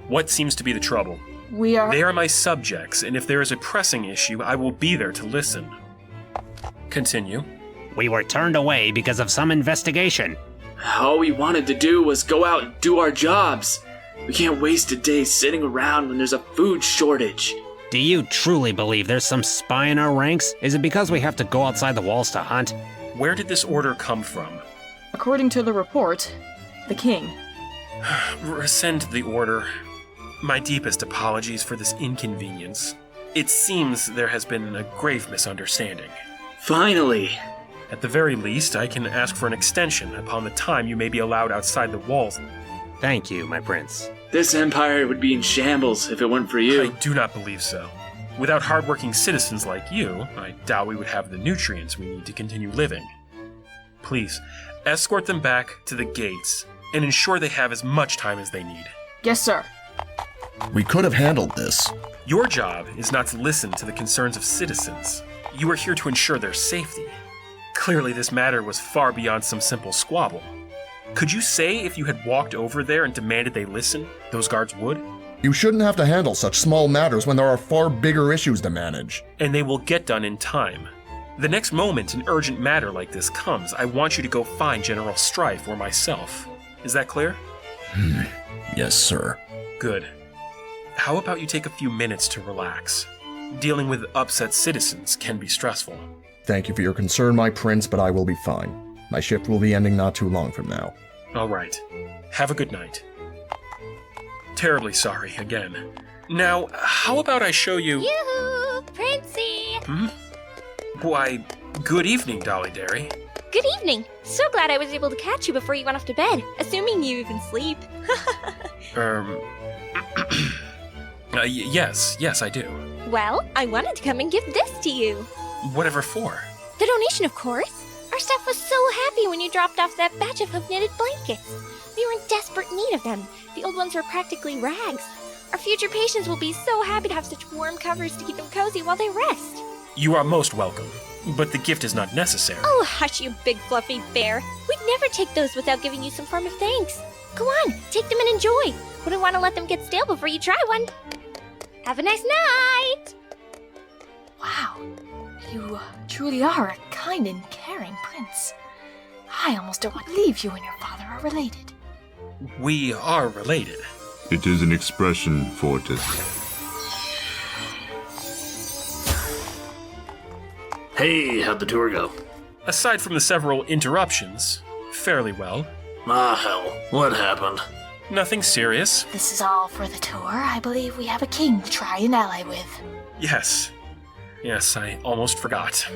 What seems to be the trouble? we are... They are my subjects, and if there is a pressing issue, I will be there to listen. Continue. We were turned away because of some investigation. All we wanted to do was go out and do our jobs. We can't waste a day sitting around when there's a food shortage. Do you truly believe there's some spy in our ranks? Is it because we have to go outside the walls to hunt? Where did this order come from? According to the report, the king. Rescind the order. My deepest apologies for this inconvenience. It seems there has been a grave misunderstanding. Finally! At the very least, I can ask for an extension upon the time you may be allowed outside the walls. Thank you, my prince. This empire would be in shambles if it weren't for I you. do not believe so. Without hardworking citizens like you, I doubt we would have the nutrients we need to continue living. Please, escort them back to the gates and ensure they have as much time as they need. Yes, sir. We could have handled this. Your job is not to listen to the concerns of citizens. You are here to ensure their safety. Clearly, this matter was far beyond some simple squabble. Could you say if you had walked over there and demanded they listen, those guards would? You shouldn't have to handle such small matters when there are far bigger issues to manage. And they will get done in time. The next moment an urgent matter like this comes, I want you to go find General Strife or myself. Is that clear? Yes, sir. Good. How about you take a few minutes to relax? Dealing with upset citizens can be stressful. Thank you for your concern, my prince, but I will be fine. My shift will be ending not too long from now. All right. Have a good night. Terribly sorry again. Now, how about I show you... Yoo-hoo! Princey! Why, good evening, Dolly Derry. Good evening. So glad I was able to catch you before you went off to bed, assuming you even sleep. Yes, I do. Well, I wanted to come and give this to you. Whatever for? The donation, of course. Our staff was so happy when you dropped off that batch of hoof-knitted blankets. We were in desperate need of them. The old ones were practically rags. Our future patients will be so happy to have such warm covers to keep them cozy while they rest. You are most welcome, but the gift is not necessary. Oh, hush, you big fluffy bear. We'd never take those without giving you some form of thanks. Go on, take them and enjoy. Wouldn't want to let them get stale before you try one. Have a nice night! Wow, you truly are a kind and caring prince. I almost don't believe you and your father are related. We are related. It is an expression, Fortis. Hey, how'd the tour go? Aside from the several interruptions, fairly well. Ah, hell. What happened? Nothing serious. This is all for the tour. I believe we have a king to try and ally with. Yes, I almost forgot.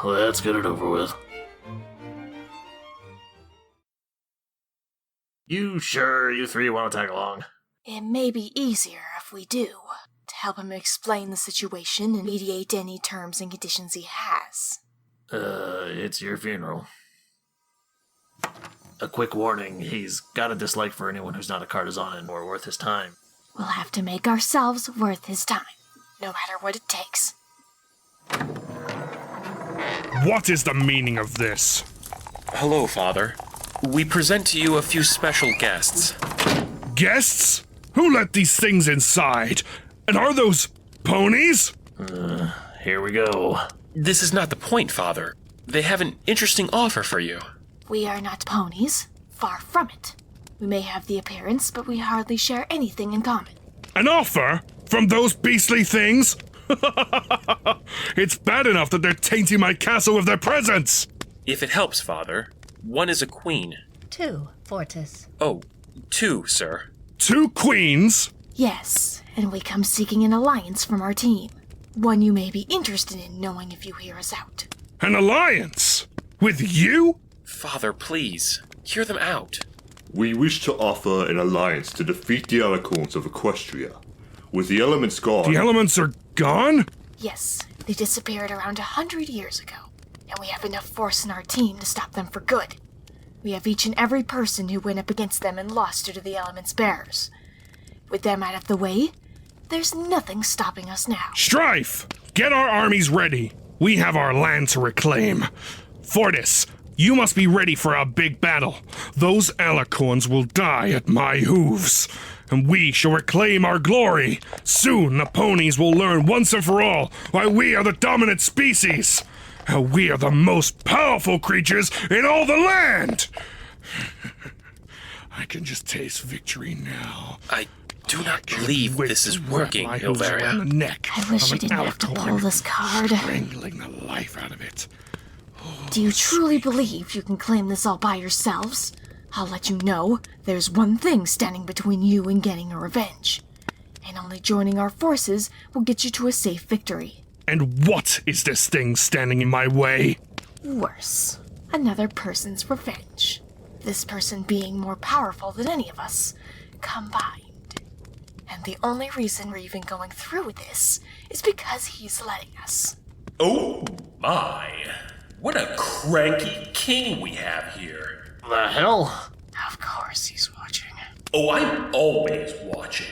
Let's get it over with. You sure you three want to tag along? It may be easier if we do. help him explain the situation and mediate any terms and conditions he has. It's your funeral. A quick warning, he's got a dislike for anyone who's not a courtesan or worth his time. We'll have to make ourselves worth his time, no matter what it takes. What is the meaning of this? Hello, Father. We present to you a few special guests. Guests? Who let these things inside? And are those ponies? Here we go. This is not the point, Father. They have an interesting offer for you. We are not ponies. Far from it. We may have the appearance, but we hardly share anything in common. An offer? From those beastly things? It's bad enough that they're tainting my castle with their presence! If it helps, Father, one is a queen. 2, Fortis. Oh, 2, sir. 2 queens? Yes, and we come seeking an alliance from our team. One you may be interested in knowing if you hear us out. An alliance? With you? Father, please, hear them out. We wish to offer an alliance to defeat the Alicorns of Equestria. With the elements gone... The elements are gone? Yes, they disappeared around 100 years ago, and we have enough force in our team to stop them for good. We have each and every person who went up against them and lost due to the elements' bearers. With them out of the way, there's nothing stopping us now. Strife! Get our armies ready! We have our land to reclaim. Fortis, you must be ready for a big battle. Those Alicorns will die at my hooves, and we shall reclaim our glory. Soon the ponies will learn once and for all why we are the dominant species. How we are the most powerful creatures in all the land. I can just taste victory now. I do not believe this is working, Hilvaria. I wish I didn't have to pull this card. Strangling the life out of it. Do you truly believe you can claim this all by yourselves? I'll let you know, there's one thing standing between you and getting a revenge. And only joining our forces will get you to a safe victory. And what is this thing standing in my way? Worse. Another person's revenge. This person being more powerful than any of us, combined. And the only reason we're even going through with this is because he's letting us. Oh my. What a cranky king we have here. The hell? Of course he's watching. Oh, I'm always watching.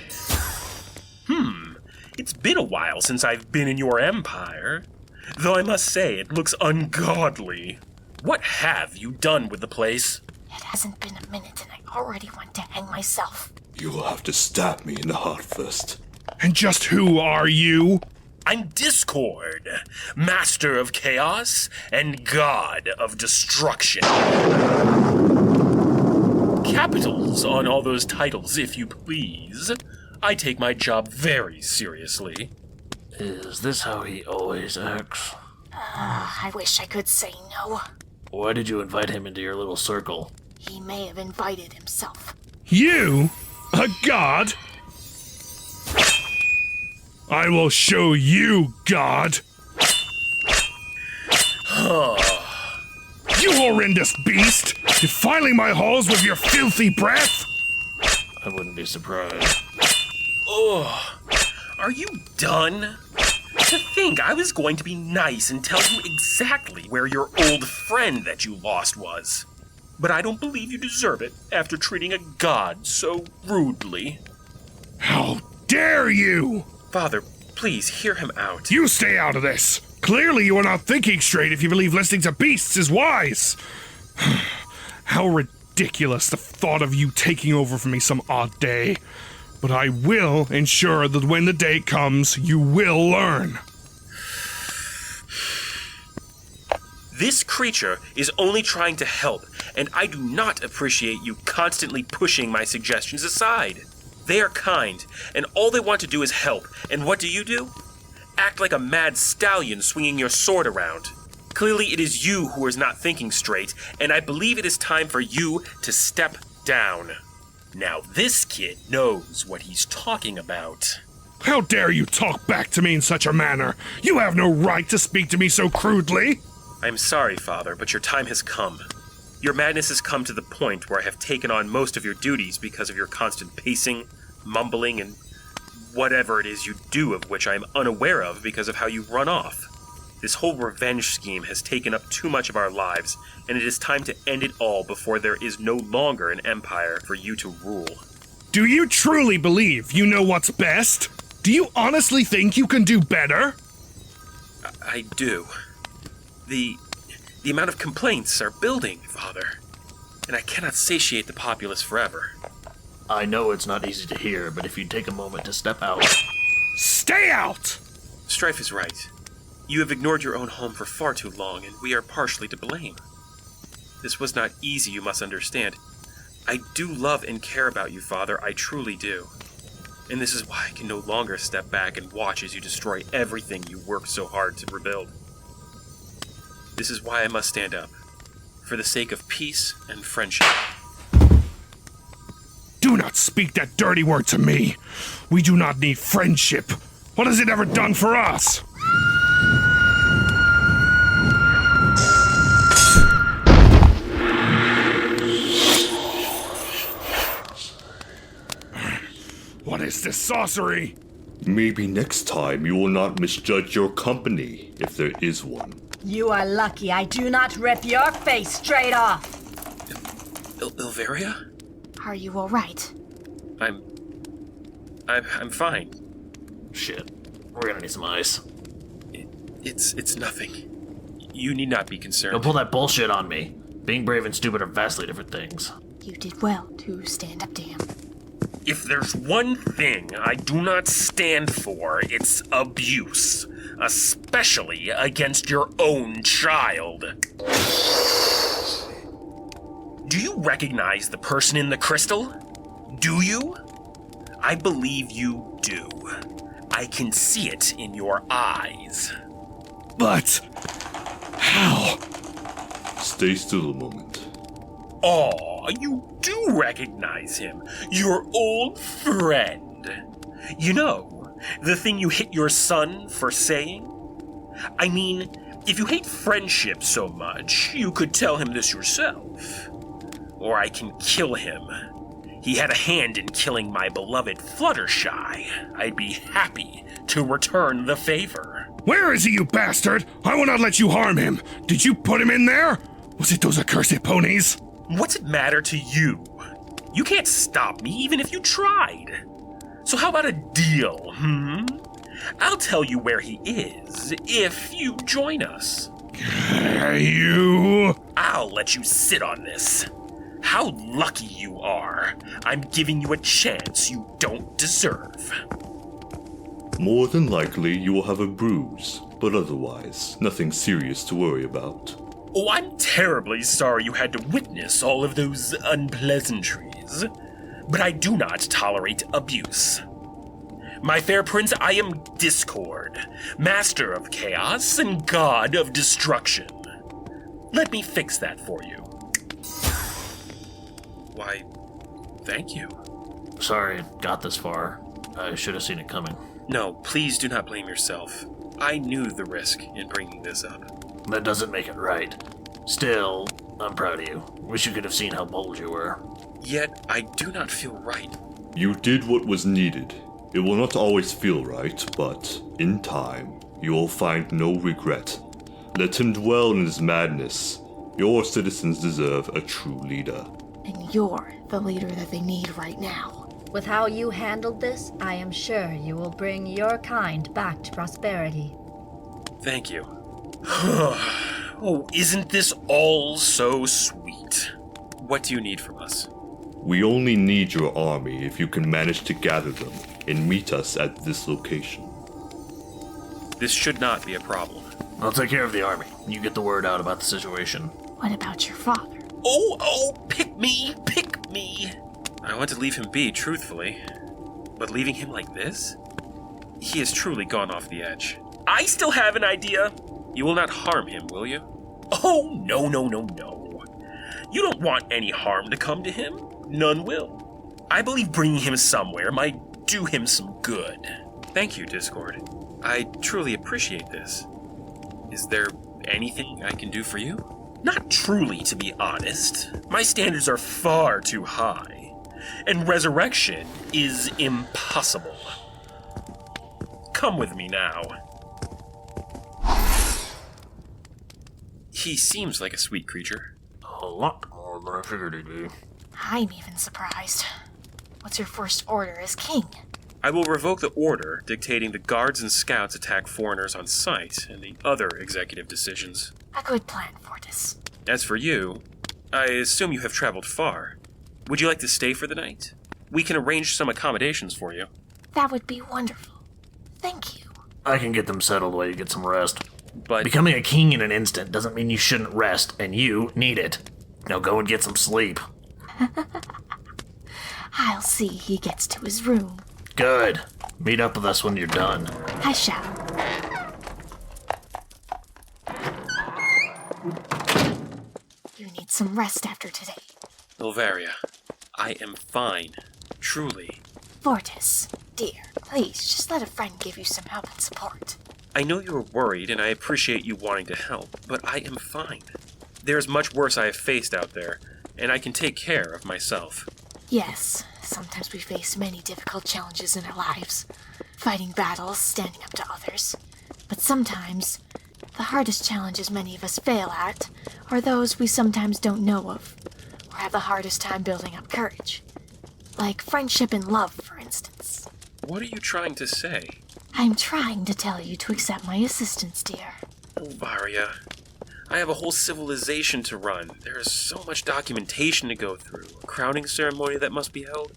It's been a while since I've been in your empire. Though I must say, it looks ungodly. What have you done with the place? It hasn't been a minute and I already want to hang myself. You will have to stab me in the heart first. And just who are you? I'm Discord, Master of Chaos and God of Destruction. Capitals on all those titles, if you please. I take my job very seriously. Is this how he always acts? I wish I could say no. Why did you invite him into your little circle? He may have invited himself. You? A god? I will show you, God! You horrendous beast! Defiling my halls with your filthy breath! I wouldn't be surprised. Oh, are you done? To think I was going to be nice and tell you exactly where your old friend that you lost was. But I don't believe you deserve it after treating a god so rudely. How dare you! Father, please hear him out. You stay out of this! Clearly you are not thinking straight if you believe listening to beasts is wise! How ridiculous the thought of you taking over for me some odd day. But I will ensure that when the day comes, you will learn. This creature is only trying to help, and I do not appreciate you constantly pushing my suggestions aside. They are kind, and all they want to do is help, and what do? Act like a mad stallion swinging your sword around. Clearly it is you who is not thinking straight, and I believe it is time for you to step down. Now this kid knows what he's talking about. How dare you talk back to me in such a manner? You have no right to speak to me so crudely! I'm sorry, Father, but your time has come. Your madness has come to the point where I have taken on most of your duties because of your constant pacing, mumbling, and whatever it is you do of which I am unaware of because of how you run off. This whole revenge scheme has taken up too much of our lives, and it is time to end it all before there is no longer an empire for you to rule. Do you truly believe you know what's best? Do you honestly think you can do better? I do. The amount of complaints are building, Father, and I cannot satiate the populace forever. I know it's not easy to hear, but if you take a moment to step out... Stay out! Strife is right. You have ignored your own home for far too long, and we are partially to blame. This was not easy, you must understand. I do love and care about you, Father, I truly do. And this is why I can no longer step back and watch as you destroy everything you worked so hard to rebuild. This is why I must stand up, for the sake of peace and friendship. Do not speak that dirty word to me. We do not need friendship. What has it ever done for us? What is this sorcery? Maybe next time you will not misjudge your company, if there is one. You are lucky I do not rip your face straight off. Ilveria? Are you all right? I'm fine. Shit. We're gonna need some ice. It's nothing. You need not be concerned. Don't pull that bullshit on me. Being brave and stupid are vastly different things. You did well to stand up to him. If there's one thing I do not stand for, it's abuse. Especially against your own child. Do you recognize the person in the crystal? Do you? I believe you do. I can see it in your eyes. But... how? Stay still a moment. Aw, you do recognize him. Your old friend. You know, the thing you hit your son for saying? I mean, if you hate friendship so much, you could tell him this yourself. Or I can kill him. He had a hand in killing my beloved Fluttershy. I'd be happy to return the favor. Where is he, you bastard? I will not let you harm him. Did you put him in there? Was it those accursed ponies? What's it matter to you? You can't stop me even if you tried. So how about a deal, I'll tell you where he is if you join us. You... I'll let you sit on this. How lucky you are. I'm giving you a chance you don't deserve. More than likely, you will have a bruise, but otherwise, nothing serious to worry about. Oh, I'm terribly sorry you had to witness all of those unpleasantries, but I do not tolerate abuse. My fair prince, I am Discord, master of chaos and god of destruction. Let me fix that for you. Why, thank you. Sorry it got this far. I should have seen it coming. No, please do not blame yourself. I knew the risk in bringing this up. That doesn't make it right. Still, I'm proud of you. Wish you could have seen how bold you were. Yet, I do not feel right. You did what was needed. It will not always feel right, but in time, you will find no regret. Let him dwell in his madness. Your citizens deserve a true leader. And you're the leader that they need right now. With how you handled this, I am sure you will bring your kind back to prosperity. Thank you. Oh, isn't this all so sweet? What do you need from us? We only need your army if you can manage to gather them and meet us at this location. This should not be a problem. I'll take care of the army. You get the word out about the situation. What about your father? Oh, pick me! I want to leave him be, truthfully. But leaving him like this? He has truly gone off the edge. I still have an idea. You will not harm him, will you? Oh, no. You don't want any harm to come to him. None will. I believe bringing him somewhere might do him some good. Thank you, Discord. I truly appreciate this. Is there anything I can do for you? Not truly, to be honest. My standards are far too high. And resurrection is impossible. Come with me now. He seems like a sweet creature. A lot more than I figured he'd be. I'm even surprised. What's your first order as king? I will revoke the order dictating the guards and scouts attack foreigners on sight and the other executive decisions. A good plan, Fortis. As for you, I assume you have traveled far. Would you like to stay for the night? We can arrange some accommodations for you. That would be wonderful. Thank you. I can get them settled while you get some rest. But becoming a king in an instant doesn't mean you shouldn't rest, and you need it. Now go and get some sleep. I'll see he gets to his room. Good. Meet up with us when you're done. I shall. You need some rest after today. Ilvaria, I am fine. Truly. Fortis, dear, please just let a friend give you some help and support. I know you are worried, and I appreciate you wanting to help, but I am fine. There's much worse I have faced out there, and I can take care of myself. Yes, sometimes we face many difficult challenges in our lives, fighting battles, standing up to others. But sometimes, the hardest challenges many of us fail at are those we sometimes don't know of, or have the hardest time building up courage. Like friendship and love, for instance. What are you trying to say? I'm trying to tell you to accept my assistance, dear. Ilvaria, I have a whole civilization to run. There is so much documentation to go through, a crowning ceremony that must be held,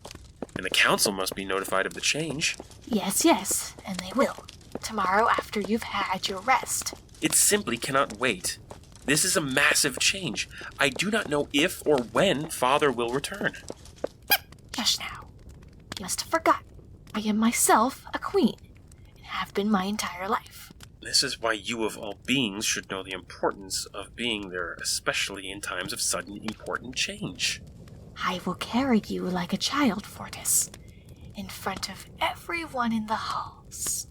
and the council must be notified of the change. Yes, and they will. Tomorrow after you've had your rest. It simply cannot wait. This is a massive change. I do not know if or when Father will return. Just now. You must have forgotten. I am myself a queen, and have been my entire life. This is why you of all beings should know the importance of being there, especially in times of sudden important change. I will carry you like a child, Fortis, in front of everyone in the halls.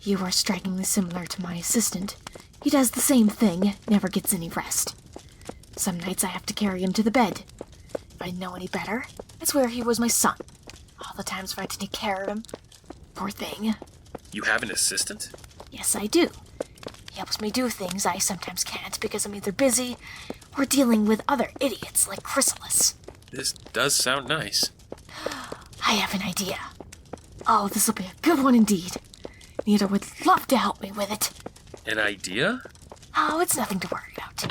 You are strikingly similar to my assistant. He does the same thing, never gets any rest. Some nights I have to carry him to the bed. If I know any better, I swear he was my son. All the times I had to take care of him. Poor thing. You have an assistant? Yes, I do. He helps me do things I sometimes can't because I'm either busy or dealing with other idiots like Chrysalis. This does sound nice. I have an idea. Oh, this will be a good one indeed. Nita would love to help me with it. An idea? Oh, it's nothing to worry about.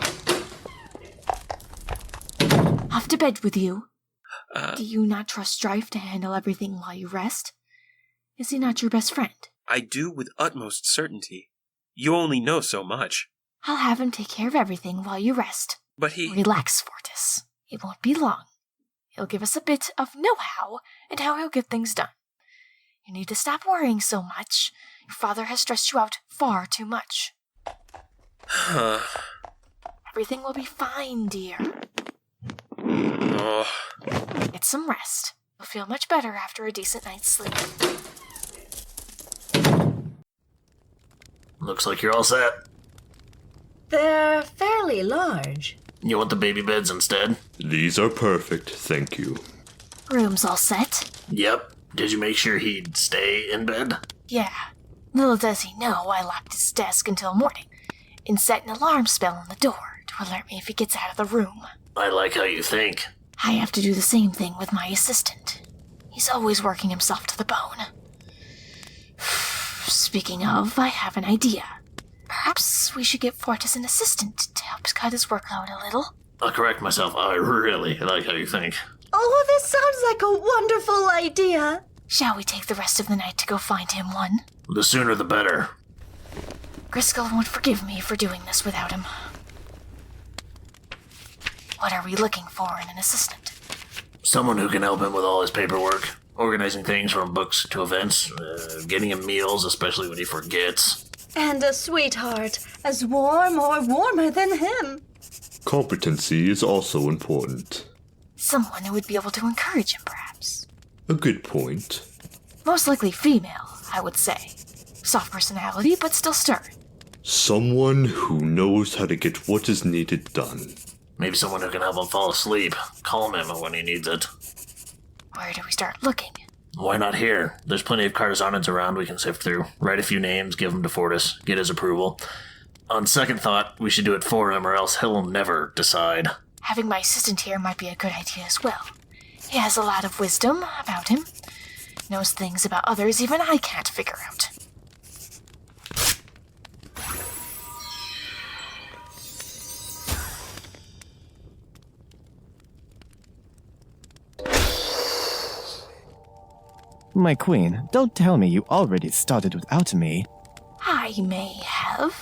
Off to bed with you. Do you not trust Strife to handle everything while you rest? Is he not your best friend? I do with utmost certainty. You only know so much. I'll have him take care of everything while you rest. But he... Relax, Fortis. It won't be long. He'll give us a bit of know-how and how he'll get things done. You need to stop worrying so much. Your father has stressed you out far too much. Everything will be fine, dear. Oh. Get some rest. You'll feel much better after a decent night's sleep. Looks like you're all set. They're fairly large. You want the baby beds instead? These are perfect, thank you. Room's all set? Yep. Did you make sure he'd stay in bed? Yeah. Little does he know I locked his desk until morning and set an alarm spell on the door to alert me if he gets out of the room. I like how you think. I have to do the same thing with my assistant. He's always working himself to the bone. Speaking of, I have an idea. Perhaps we should get Fortis an assistant to help cut his workload a little. I'll correct myself. I really like how you think. Oh, this sounds like a wonderful idea. Shall we take the rest of the night to go find him one? The sooner the better. Griskel won't forgive me for doing this without him. What are we looking for in an assistant? Someone who can help him with all his paperwork, organizing things from books to events, getting him meals, especially when he forgets. And a sweetheart, as warm or warmer than him. Competency is also important. Someone who would be able to encourage him, perhaps. A good point. Most likely female, I would say. Soft personality, but still stern. Someone who knows how to get what is needed done. Maybe someone who can help him fall asleep. Calm him when he needs it. Where do we start looking? Why not here? There's plenty of Cartizanans around we can sift through. Write a few names, give them to Fortis, get his approval. On second thought, we should do it for him or else he'll never decide. Having my assistant here might be a good idea as well. He has a lot of wisdom about him. Knows things about others even I can't figure out. My queen, don't tell me you already started without me. I may have.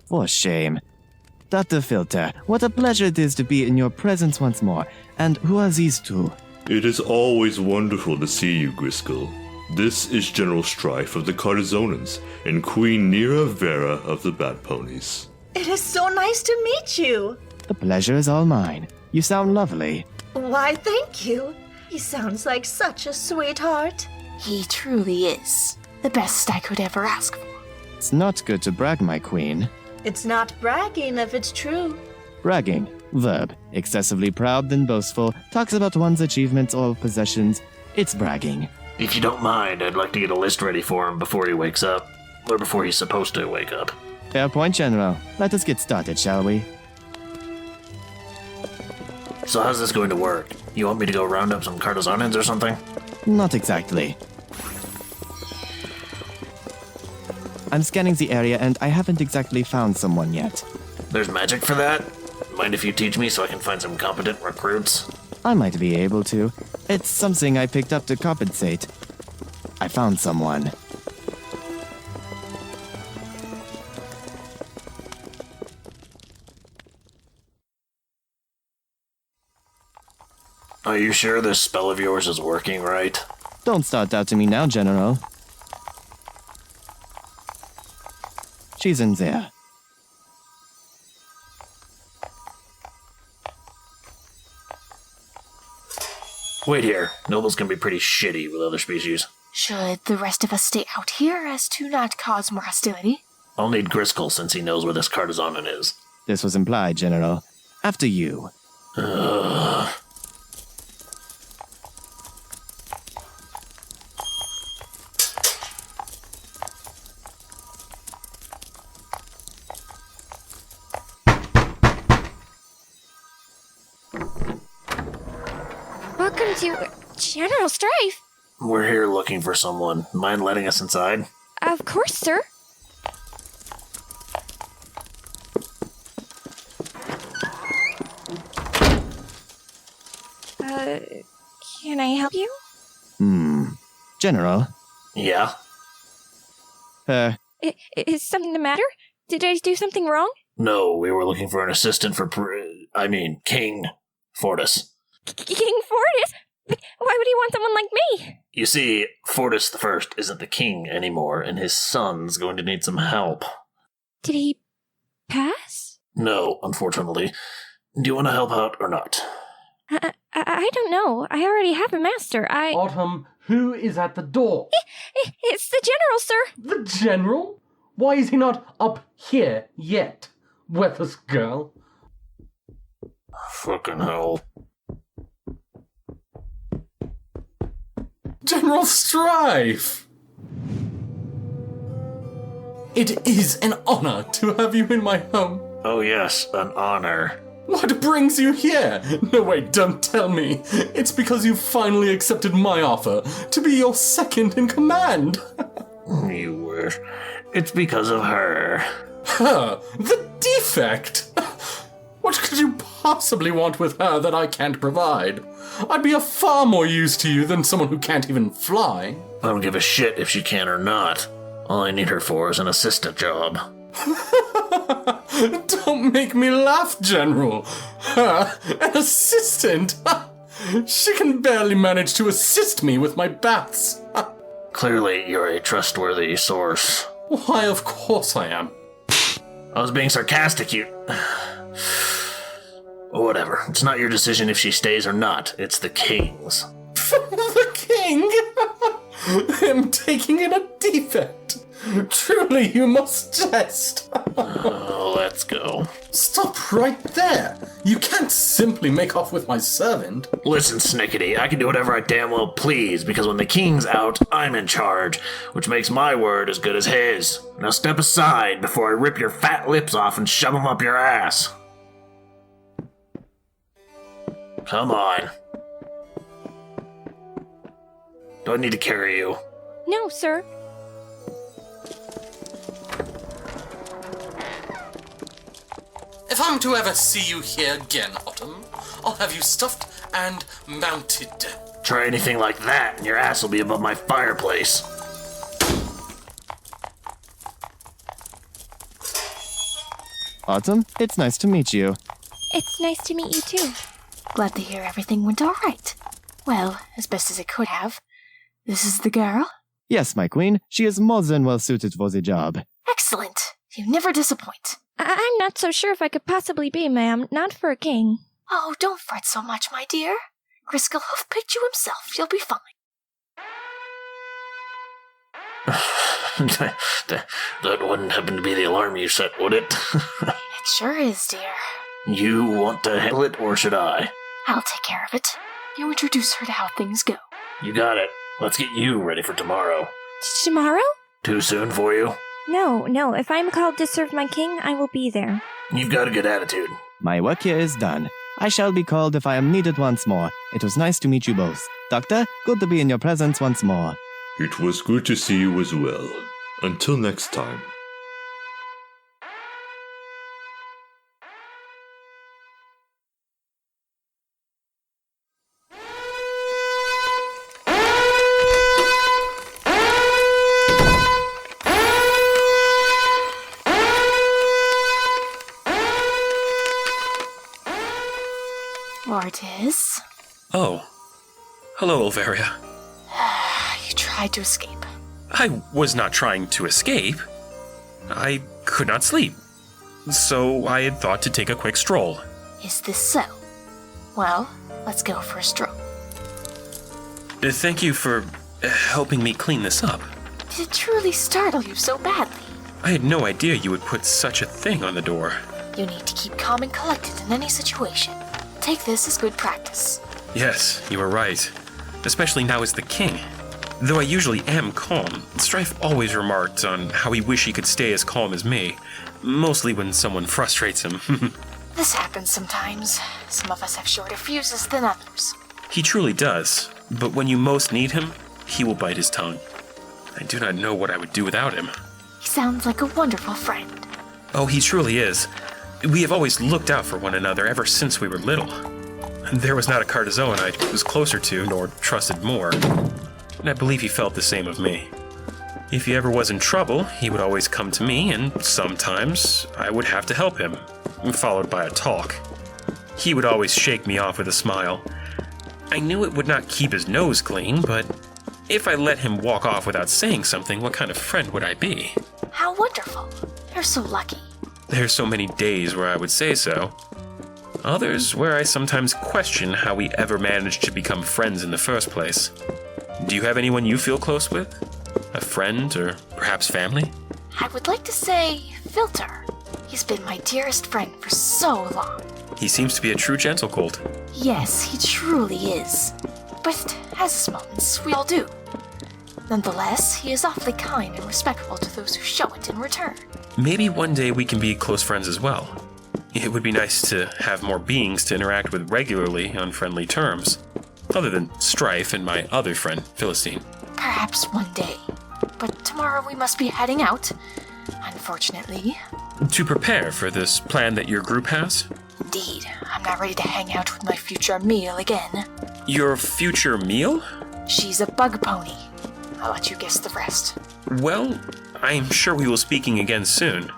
For shame. Dr. Filter, what a pleasure it is to be in your presence once more. And who are these two? It is always wonderful to see you, Griskel. This is General Strife of the Cartizanans and Queen Nira Vera of the Bat Ponies. It is so nice to meet you. The pleasure is all mine. You sound lovely. Why, thank you. He sounds like such a sweetheart. He truly is. The best I could ever ask for. It's not good to brag, my queen. It's not bragging if it's true. Bragging. Verb. Excessively proud than boastful. Talks about one's achievements or possessions. It's bragging. If you don't mind, I'd like to get a list ready for him before he wakes up. Or before he's supposed to wake up. Fair point, General. Let us get started, shall we? So how's this going to work? You want me to go round up some Cartizanans or something? Not exactly. I'm scanning the area and I haven't exactly found someone yet. There's magic for that? Mind if you teach me so I can find some competent recruits? I might be able to. It's something I picked up to compensate. I found someone. Are you sure this spell of yours is working right? Don't start doubting me now, General. She's in there. Wait here. Nobles can be pretty shitty with other species. Should the rest of us stay out here as to not cause more hostility? I'll need Griskel since he knows where this Cartizanan is. This was implied, General. After you. Welcome to General Strife. We're here looking for someone. Mind letting us inside? Of course, sir. Can I help you? General? Yeah? Is something the matter? Did I do something wrong? No, we were looking for an assistant for King Fortis. King Fortis? Why would he want someone like me? You see, Fortis the First isn't the king anymore, and his son's going to need some help. Did he pass? No, unfortunately. Do you want to help out or not? I don't know. I already have a master. Autumn, who is at the door? It's the general, sir. The general? Why is he not up here yet? Worthless girl. Fucking hell. General Strife! It is an honor to have you in my home. Oh yes, an honor. What brings you here? No, wait, don't tell me. It's because you finally accepted my offer to be your second in command. You wish. It's because of her. Her? The defect? What could you possibly want with her that I can't provide? I'd be of far more use to you than someone who can't even fly. I don't give a shit if she can or not. All I need her for is an assistant job. Don't make me laugh, General. Her, an assistant? She can barely manage to assist me with my baths. Clearly, you're a trustworthy source. Why, of course I am. I was being sarcastic, you... Whatever. It's not your decision if she stays or not. It's the king's. The king? Him taking in a defect? Truly, you must jest. Let's go. Stop right there! You can't simply make off with my servant. Listen, Snickety, I can do whatever I damn well please, because when the king's out, I'm in charge, which makes my word as good as his. Now step aside before I rip your fat lips off and shove them up your ass. Come on. Do I need to carry you? No, sir. If I'm to ever see you here again, Autumn, I'll have you stuffed and mounted. Try anything like that, and your ass will be above my fireplace. Autumn, it's nice to meet you. It's nice to meet you too. Glad to hear everything went all right. Well, as best as it could have. This is the girl? Yes, my queen, she is more than well suited for the job. Excellent. You never disappoint. I'm not so sure if I could possibly be, ma'am. Not for a king. Oh, don't fret so much, my dear. Griskel picked you himself. You'll be fine. That wouldn't happen to be the alarm you set, would it? It sure is, dear. You want to handle it, or should I? I'll take care of it. You introduce her to how things go. You got it. Let's get you ready for tomorrow. Tomorrow? Too soon for you? No. If I'm called to serve my king, I will be there. You've got a good attitude. My work here is done. I shall be called if I am needed once more. It was nice to meet you both. Doctor, good to be in your presence once more. It was good to see you as well. Until next time. Ortiz? Oh. Hello, Olveria. You tried to escape. I was not trying to escape. I could not sleep. So I had thought to take a quick stroll. Is this so? Well, let's go for a stroll. Thank you for helping me clean this up. Did it truly startle you so badly? I had no idea you would put such a thing on the door. You need to keep calm and collected in any situation. Take this as good practice. Yes, you are right. Especially now as the king. Though I usually am calm, Strife always remarked on how he wished he could stay as calm as me. Mostly when someone frustrates him. This happens sometimes. Some of us have shorter fuses than others. He truly does. But when you most need him, he will bite his tongue. I do not know what I would do without him. He sounds like a wonderful friend. Oh, he truly is. We have always looked out for one another ever since we were little. There was not a Cardazoan I was closer to nor trusted more, and I believe he felt the same of me. If he ever was in trouble, he would always come to me, and sometimes I would have to help him, followed by a talk. He would always shake me off with a smile. I knew it would not keep his nose clean, but if I let him walk off without saying something, what kind of friend would I be? How wonderful. You're so lucky. There's so many days where I would say so. Others where I sometimes question how we ever managed to become friends in the first place. Do you have anyone you feel close with? A friend or perhaps family? I would like to say Filter. He's been my dearest friend for so long. He seems to be a true gentle colt. Yes, he truly is. But has his moments, we all do. Nonetheless, he is awfully kind and respectful to those who show it in return. Maybe one day we can be close friends as well. It would be nice to have more beings to interact with regularly on friendly terms, other than Strife and my other friend, Philistine. Perhaps one day. But tomorrow we must be heading out, unfortunately. To prepare for this plan that your group has? Indeed, I'm not ready to hang out with my future meal again. Your future meal? She's a bug pony. I'll let you guess the rest. Well, I'm sure we will speaking again soon.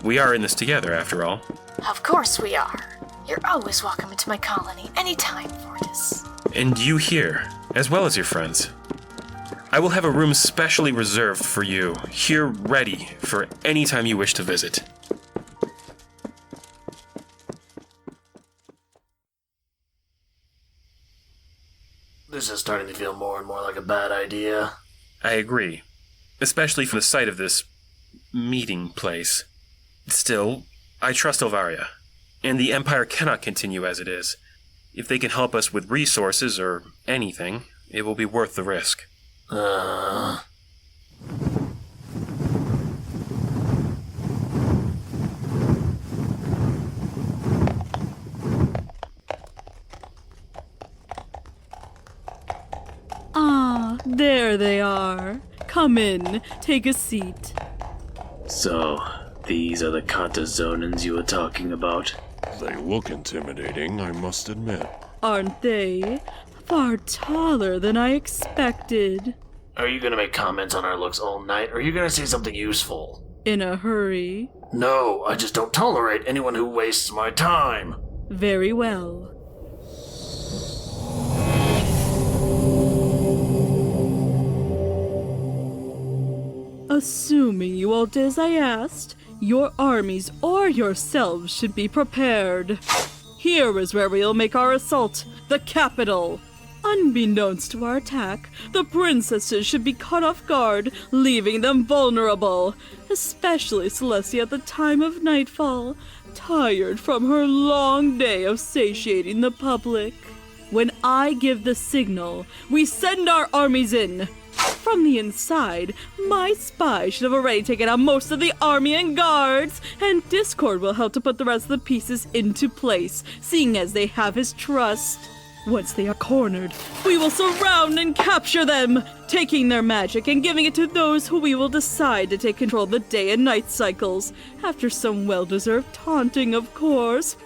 We are in this together, after all. Of course we are. You're always welcome into my colony anytime, Fortis. And you here, as well as your friends. I will have a room specially reserved for you, here ready for any time you wish to visit. This is starting to feel more and more like a bad idea. I agree. Especially from the sight of this meeting place. Still, I trust Elvaria, and the Empire cannot continue as it is. If they can help us with resources or anything, it will be worth the risk. Ah, there they are. Come in, take a seat. So, these are the Katazonans you were talking about? They look intimidating, I must admit. Aren't they? Far taller than I expected. Are you gonna make comments on our looks all night, or are you gonna say something useful? In a hurry. No, I just don't tolerate anyone who wastes my time. Very well. Assuming you all did as I asked, your armies or yourselves should be prepared. Here is where we'll make our assault, the capital. Unbeknownst to our attack, the princesses should be caught off guard, leaving them vulnerable, especially Celestia at the time of nightfall, tired from her long day of satiating the public. When I give the signal, we send our armies in. From the inside, my spy should have already taken out most of the army and guards, and Discord will help to put the rest of the pieces into place, seeing as they have his trust. Once they are cornered, we will surround and capture them, taking their magic and giving it to those who we will decide to take control of the day and night cycles, after some well-deserved taunting, of course.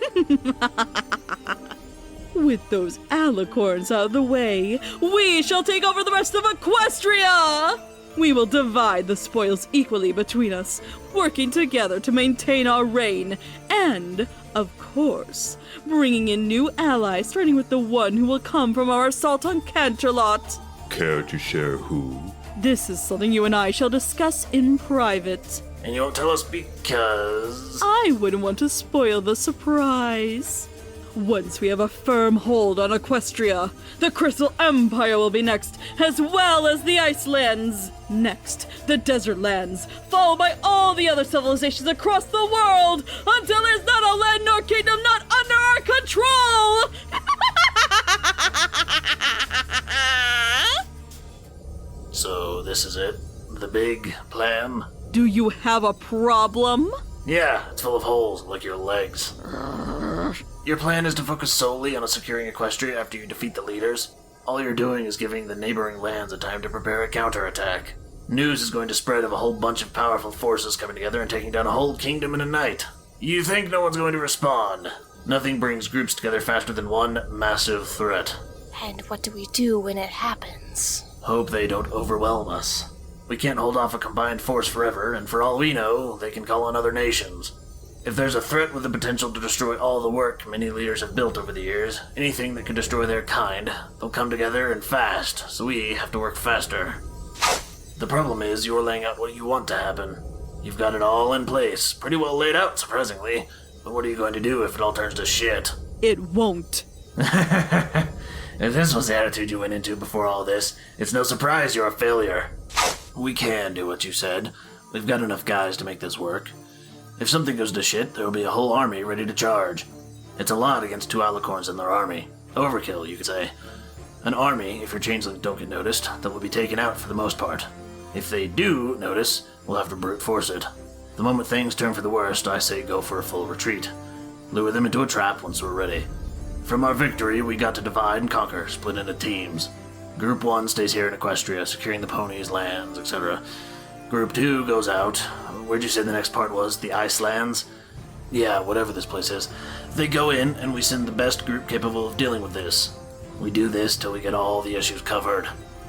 With those alicorns out of the way, we shall take over the rest of Equestria! We will divide the spoils equally between us, working together to maintain our reign, and, of course, bringing in new allies, starting with the one who will come from our assault on Canterlot. Care to share who? This is something you and I shall discuss in private. And you won't tell us because... I wouldn't want to spoil the surprise. Once we have a firm hold on Equestria, the Crystal Empire will be next, as well as the Icelands. Next, the Desert Lands, followed by all the other civilizations across the world, until there's not a land nor kingdom not under our control! So this is it? The big plan? Do you have a problem? Yeah, it's full of holes, like your legs. Your plan is to focus solely on securing Equestria after you defeat the leaders. All you're doing is giving the neighboring lands a time to prepare a counterattack. News is going to spread of a whole bunch of powerful forces coming together and taking down a whole kingdom in a night. You think no one's going to respond? Nothing brings groups together faster than one massive threat. And what do we do when it happens? Hope they don't overwhelm us. We can't hold off a combined force forever, and for all we know, they can call on other nations. If there's a threat with the potential to destroy all the work many leaders have built over the years, anything that can destroy their kind, they'll come together and fast, so we have to work faster. The problem is you're laying out what you want to happen. You've got it all in place, pretty well laid out, surprisingly. But what are you going to do if it all turns to shit? It won't. If this was the attitude you went into before all this, it's no surprise you're a failure. We can do what you said. We've got enough guys to make this work. If something goes to shit, there will be a whole army ready to charge. It's a lot against 2 alicorns and their army. Overkill, you could say. An army, if your changelings don't get noticed, that will be taken out for the most part. If they do notice, we'll have to brute force it. The moment things turn for the worst, I say go for a full retreat. Lure them into a trap once we're ready. From our victory, we got to divide and conquer, split into teams. Group 1 stays here in Equestria, securing the ponies, lands, etc. Group 2 goes out. Where'd you say the next part was? The Icelands? Yeah, whatever this place is. They go in, and we send the best group capable of dealing with this. We do this till we get all the issues covered.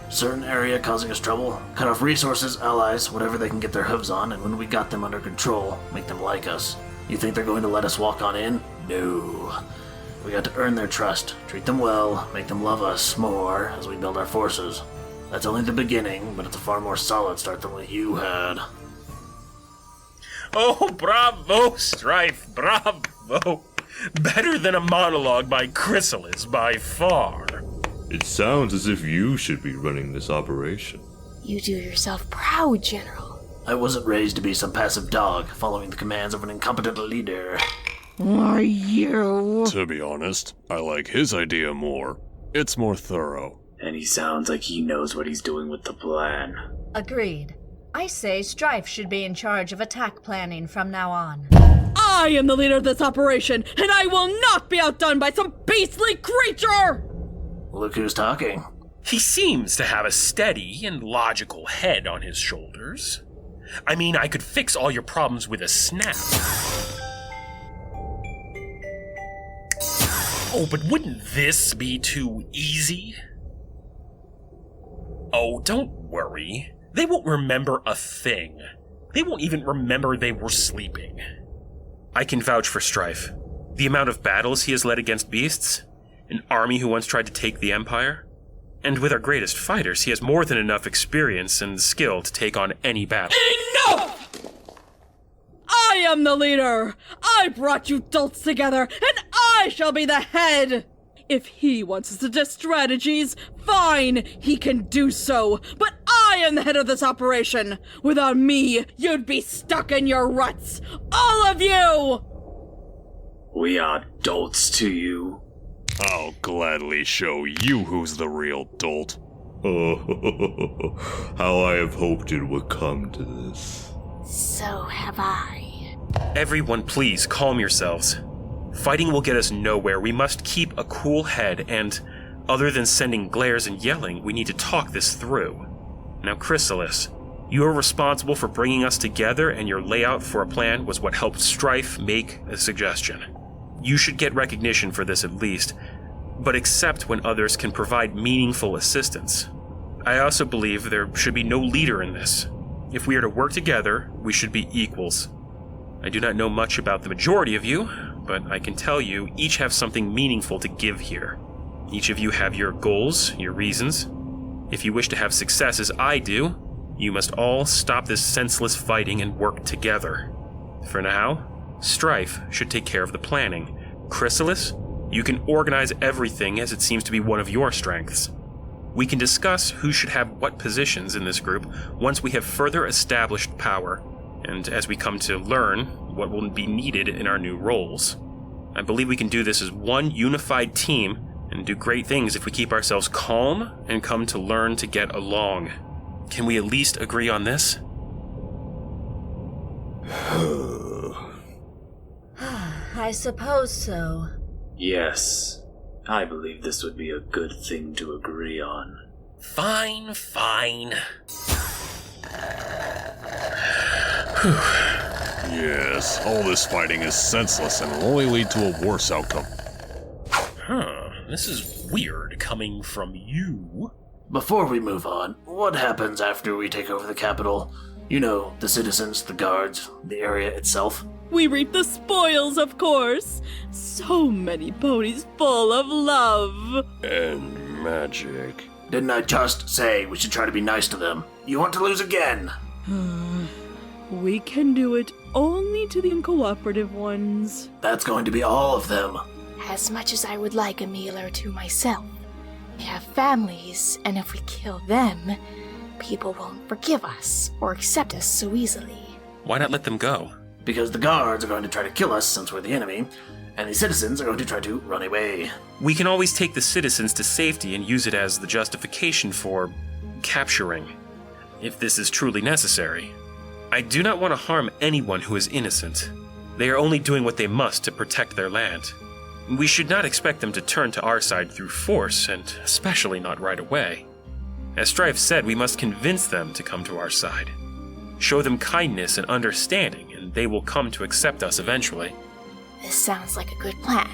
Certain area causing us trouble, cut off resources, allies, whatever they can get their hooves on, and when we got them under control, make them like us. You think they're going to let us walk on in? No. We got to earn their trust, treat them well, make them love us more as we build our forces. That's only the beginning, but it's a far more solid start than what you had. Oh, bravo, Strife, bravo! Better than a monologue by Chrysalis, by far. It sounds as if you should be running this operation. You do yourself proud, General. I wasn't raised to be some passive dog, following the commands of an incompetent leader. Are you? To be honest, I like his idea more. It's more thorough. And he sounds like he knows what he's doing with the plan. Agreed. I say Strife should be in charge of attack planning from now on. I am the leader of this operation, and I will not be outdone by some beastly creature! Look who's talking. He seems to have a steady and logical head on his shoulders. I mean, I could fix all your problems with a snap. Oh, but wouldn't this be too easy? Oh, don't worry. They won't remember a thing. They won't even remember they were sleeping. I can vouch for Strife. The amount of battles he has led against beasts, an army who once tried to take the Empire, and with our greatest fighters, he has more than enough experience and skill to take on any battle. Enough! I am the leader! I brought you dolts together, and I shall be the head! If he wants to suggest strategies, fine, he can do so, but I am the head of this operation! Without me, you'd be stuck in your ruts! All of you! We are dolts to you. I'll gladly show you who's the real dolt. Oh, how I have hoped it would come to this. So have I. Everyone, please calm yourselves. Fighting will get us nowhere. We must keep a cool head, and other than sending glares and yelling, we need to talk this through. Now, Chrysalis, you are responsible for bringing us together, and your layout for a plan was what helped Strife make a suggestion. You should get recognition for this at least, but accept when others can provide meaningful assistance. I also believe there should be no leader in this. If we are to work together, we should be equals. I do not know much about the majority of you, but I can tell you each have something meaningful to give here. Each of you have your goals, your reasons. If you wish to have success as I do, you must all stop this senseless fighting and work together. For now, Strife should take care of the planning. Chrysalis, you can organize everything as it seems to be one of your strengths. We can discuss who should have what positions in this group once we have further established power, and as we come to learn what will be needed in our new roles. I believe we can do this as one unified team and do great things if we keep ourselves calm and come to learn to get along. Can we at least agree on this? I suppose so. Yes, I believe this would be a good thing to agree on. Fine. Yes, all this fighting is senseless and will only lead to a worse outcome. This is weird coming from you. Before we move on, what happens after we take over the capital? You know, the citizens, the guards, the area itself. We reap the spoils, of course. So many ponies full of love. And magic. Didn't I just say we should try to be nice to them? You want to lose again? We can do it only to the uncooperative ones. That's going to be all of them. As much as I would like a meal or two myself, we have families, and if we kill them, people won't forgive us or accept us so easily. Why not let them go? Because the guards are going to try to kill us since we're the enemy, and the citizens are going to try to run away. We can always take the citizens to safety and use it as the justification for capturing, if this is truly necessary. I do not want to harm anyone who is innocent. They are only doing what they must to protect their land. We should not expect them to turn to our side through force, and especially not right away. As Strife said, we must convince them to come to our side. Show them kindness and understanding, and they will come to accept us eventually. This sounds like a good plan.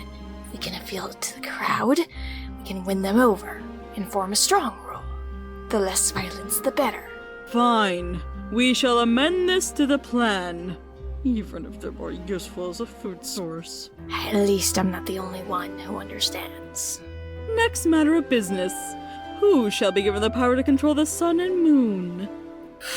We can appeal to the crowd, we can win them over, and form a strong rule. The less violence, the better. Fine. We shall amend this to the plan. Even if they're more useful as a food source. At least I'm not the only one who understands. Next matter of business. Who shall be given the power to control the sun and moon?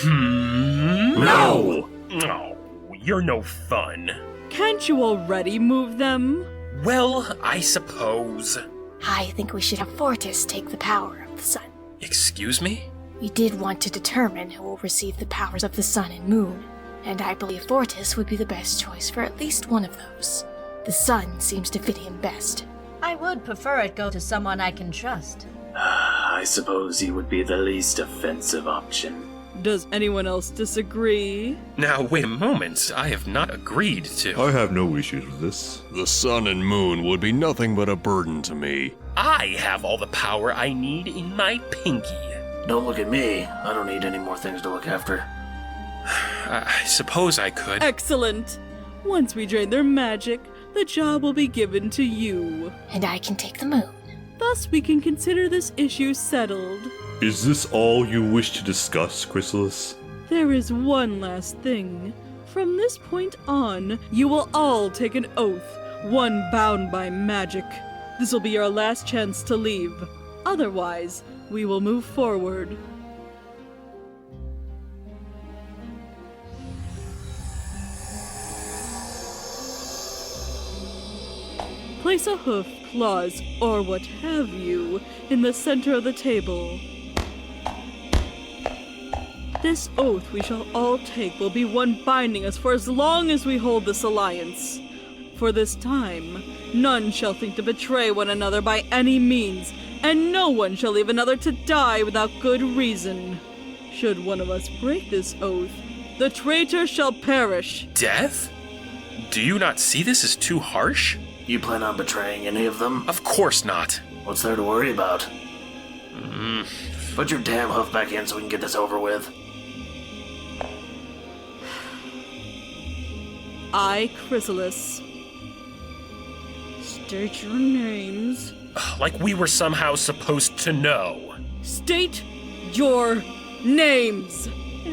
No! No, you're no fun. Can't you already move them? Well, I suppose. I think we should have Fortis take the power of the sun. Excuse me? We did want to determine who will receive the powers of the sun and moon, and I believe Fortis would be the best choice for at least one of those. The sun seems to fit him best. I would prefer it go to someone I can trust. I suppose he would be the least offensive option. Does anyone else disagree? Now, wait a moment. I have not agreed to. I have no issues with this. The sun and moon would be nothing but a burden to me. I have all the power I need in my pinky. Don't look at me. I don't need any more things to look after. I suppose I could. Excellent. Once we drain their magic, the job will be given to you. And I can take the moon. Thus we can consider this issue settled. Is this all you wish to discuss, Chrysalis? There is one last thing. From this point on, you will all take an oath, one bound by magic. This will be your last chance to leave. Otherwise, we will move forward. Place a hoof, claws, or what have you, in the center of the table. This oath we shall all take will be one binding us for as long as we hold this alliance. For this time, none shall think to betray one another by any means, and no one shall leave another to die without good reason. Should one of us break this oath, the traitor shall perish. Death? Do you not see this as too harsh? You plan on betraying any of them? Of course not. What's there to worry about? Put your damn hoof back in so we can get this over with. I, Chrysalis. State your names. Like we were somehow supposed to know. State your names.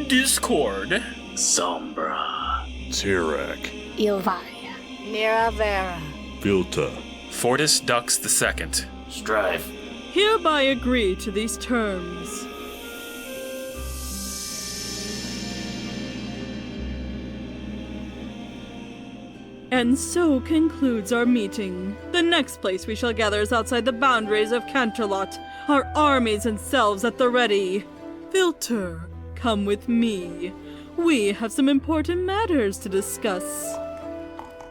Discord. Sombra. Tirek. Ilvaya. Miravera. Filter. Fortis Dux II. Strive. Hereby agree to these terms. And so concludes our meeting. The next place we shall gather is outside the boundaries of Canterlot, our armies and selves at the ready. Filter, come with me. We have some important matters to discuss.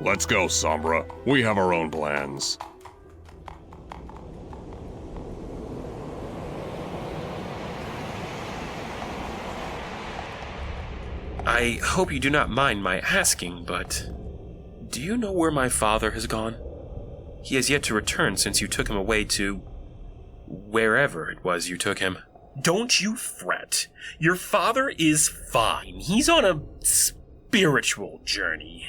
Let's go, Sombra. We have our own plans. I hope you do not mind my asking, but do you know where my father has gone? He has yet to return since you took him away to wherever it was you took him. Don't you fret. Your father is fine. He's on a spiritual journey.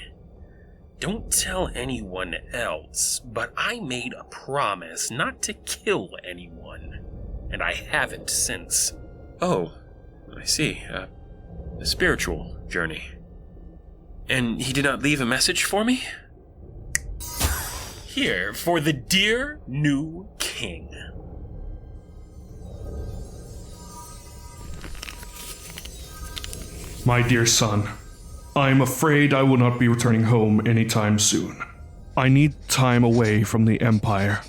Don't tell anyone else, but I made a promise not to kill anyone, and I haven't since. Oh, I see. A spiritual journey. And he did not leave a message for me? Here, for the dear new king. My dear son, I am afraid I will not be returning home anytime soon. I need time away from the Empire.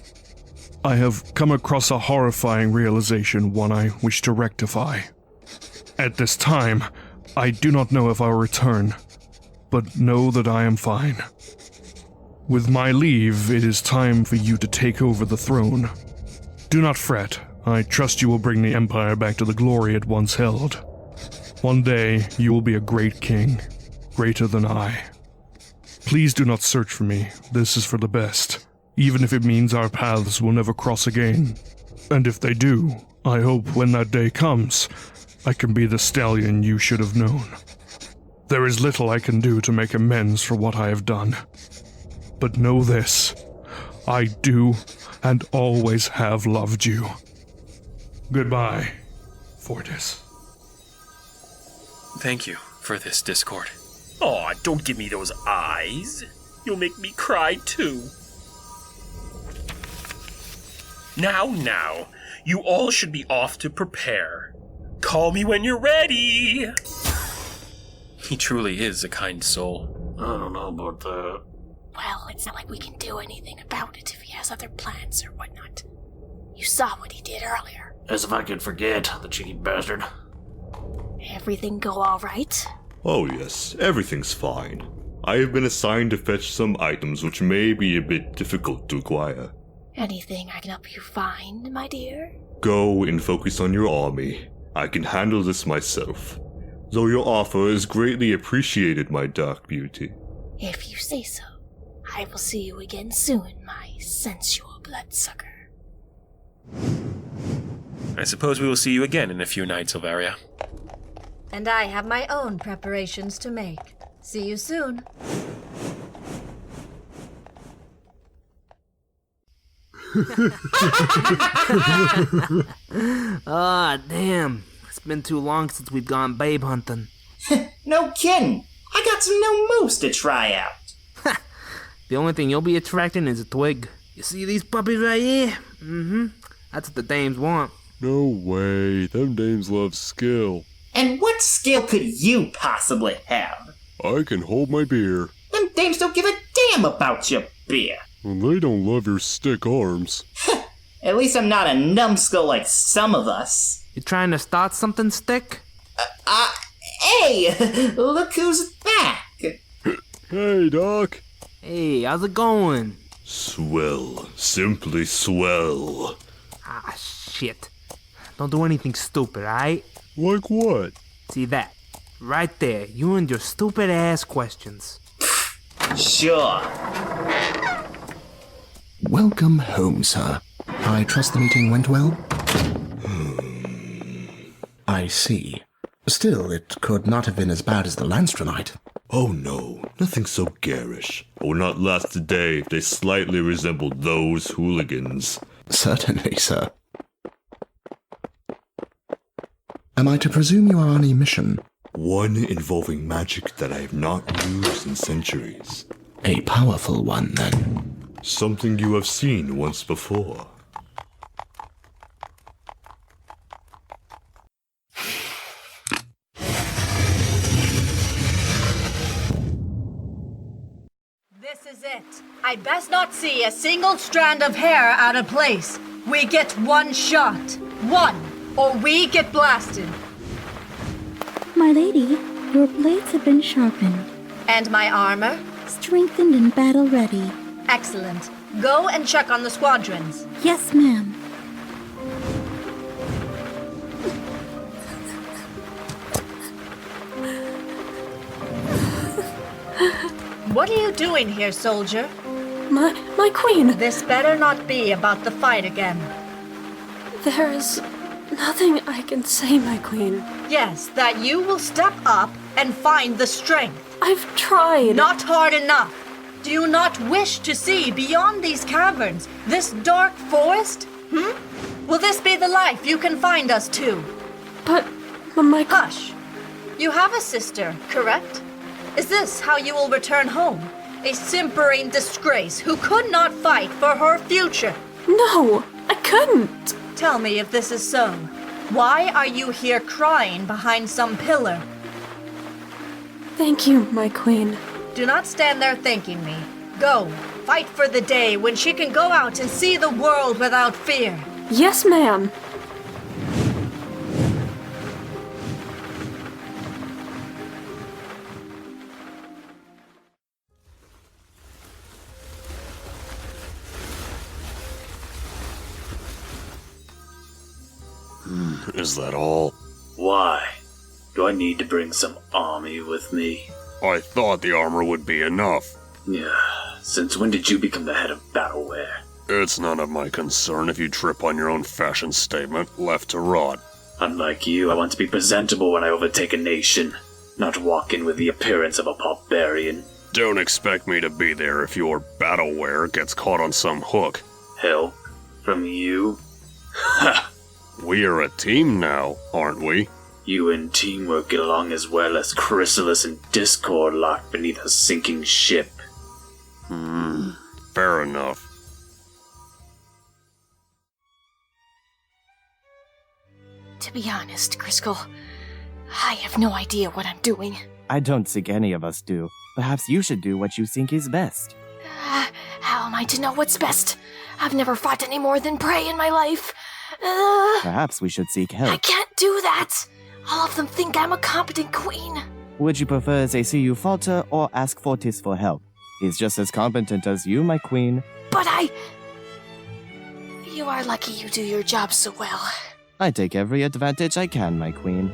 I have come across a horrifying realization, one I wish to rectify. At this time, I do not know if I'll return, but know that I am fine. With my leave, it is time for you to take over the throne. Do not fret. I trust you will bring the Empire back to the glory it once held. One day, you will be a great king, greater than I. Please do not search for me. This is for the best, even if it means our paths will never cross again. And if they do, I hope when that day comes, I can be the stallion you should have known. There is little I can do to make amends for what I have done. But know this, I do and always have loved you. Goodbye, Fortis. Thank you for this, Discord. Aw, don't give me those eyes. You'll make me cry too. Now, you all should be off to prepare. Call me when you're ready. He truly is a kind soul. I don't know about that. Well, it's not like we can do anything about it if he has other plans or whatnot. You saw what he did earlier. As if I could forget, the cheeky bastard. Everything go all right? Oh yes, everything's fine. I have been assigned to fetch some items which may be a bit difficult to acquire. Anything I can help you find, my dear? Go and focus on your army. I can handle this myself. Though your offer is greatly appreciated, my dark beauty. If you say so, I will see you again soon, my sensual bloodsucker. I suppose we will see you again in a few nights, Elvaria. And I have my own preparations to make. See you soon. Ah, damn. It's been too long since we've gone babe hunting. No kidding. I got some new moves to try out. The only thing you'll be attracting is a twig. You see these puppies right here? Mm-hmm. That's what the dames want. No way. Them dames love skill. And what skill could you possibly have? I can hold my beer. Them dames don't give a damn about your beer. Well, they don't love your stick arms. At least I'm not a numbskull like some of us. You trying to start something, Stick? Hey! Look who's back! Hey, Doc. Hey, how's it going? Swell. Simply swell. Ah, shit. Don't do anything stupid, alright? Like what? See that? Right there. You and your stupid ass questions. Sure. Welcome home, sir. I trust the meeting went well? I see. Still, it could not have been as bad as the Landstronite. Oh no, nothing so garish. I will not last a day if they slightly resembled those hooligans. Certainly, sir. Am I to presume you are on a mission? One involving magic that I have not used in centuries. A powerful one, then. Something you have seen once before. This is it. I best not see a single strand of hair out of place. We get one shot. One, or we get blasted. My lady, your blades have been sharpened. And my armor? Strengthened and battle ready. Excellent. Go and check on the squadrons. Yes, ma'am. What are you doing here, soldier? My queen. This better not be about the fight again. There is nothing I can say, my queen. Yes, that you will step up and find the strength. I've tried. Not hard enough. Do you not wish to see beyond these caverns, this dark forest? Will this be the life you can find us to? But my... Hush. You have a sister, correct? Is this how you will return home? A simpering disgrace who could not fight for her future? No, I couldn't. Tell me if this is so. Why are you here crying behind some pillar? Thank you, my queen. Do not stand there thanking me. Go, fight for the day when she can go out and see the world without fear. Yes, ma'am. Is that all? Why? Do I need to bring some army with me? I thought the armor would be enough. Yeah. Since when did you become the head of Battleware? It's none of my concern if you trip on your own fashion statement, left to rot. Unlike you, I want to be presentable when I overtake a nation, not walk in with the appearance of a barbarian. Don't expect me to be there if your Battleware gets caught on some hook. Help? From you? Ha! We are a team now, aren't we? You and teamwork get along as well as Chrysalis and Discord locked beneath a sinking ship. Fair enough. To be honest, Crisco, I have no idea what I'm doing. I don't think any of us do. Perhaps you should do what you think is best. How am I to know what's best? I've never fought any more than prey in my life. Perhaps we should seek I help. can't do that! All of them think I'm a competent queen. Would you prefer they see you falter or ask Fortis for help? He's just as competent as you, my queen. But You are lucky you do your job so well. I take every advantage I can, my queen.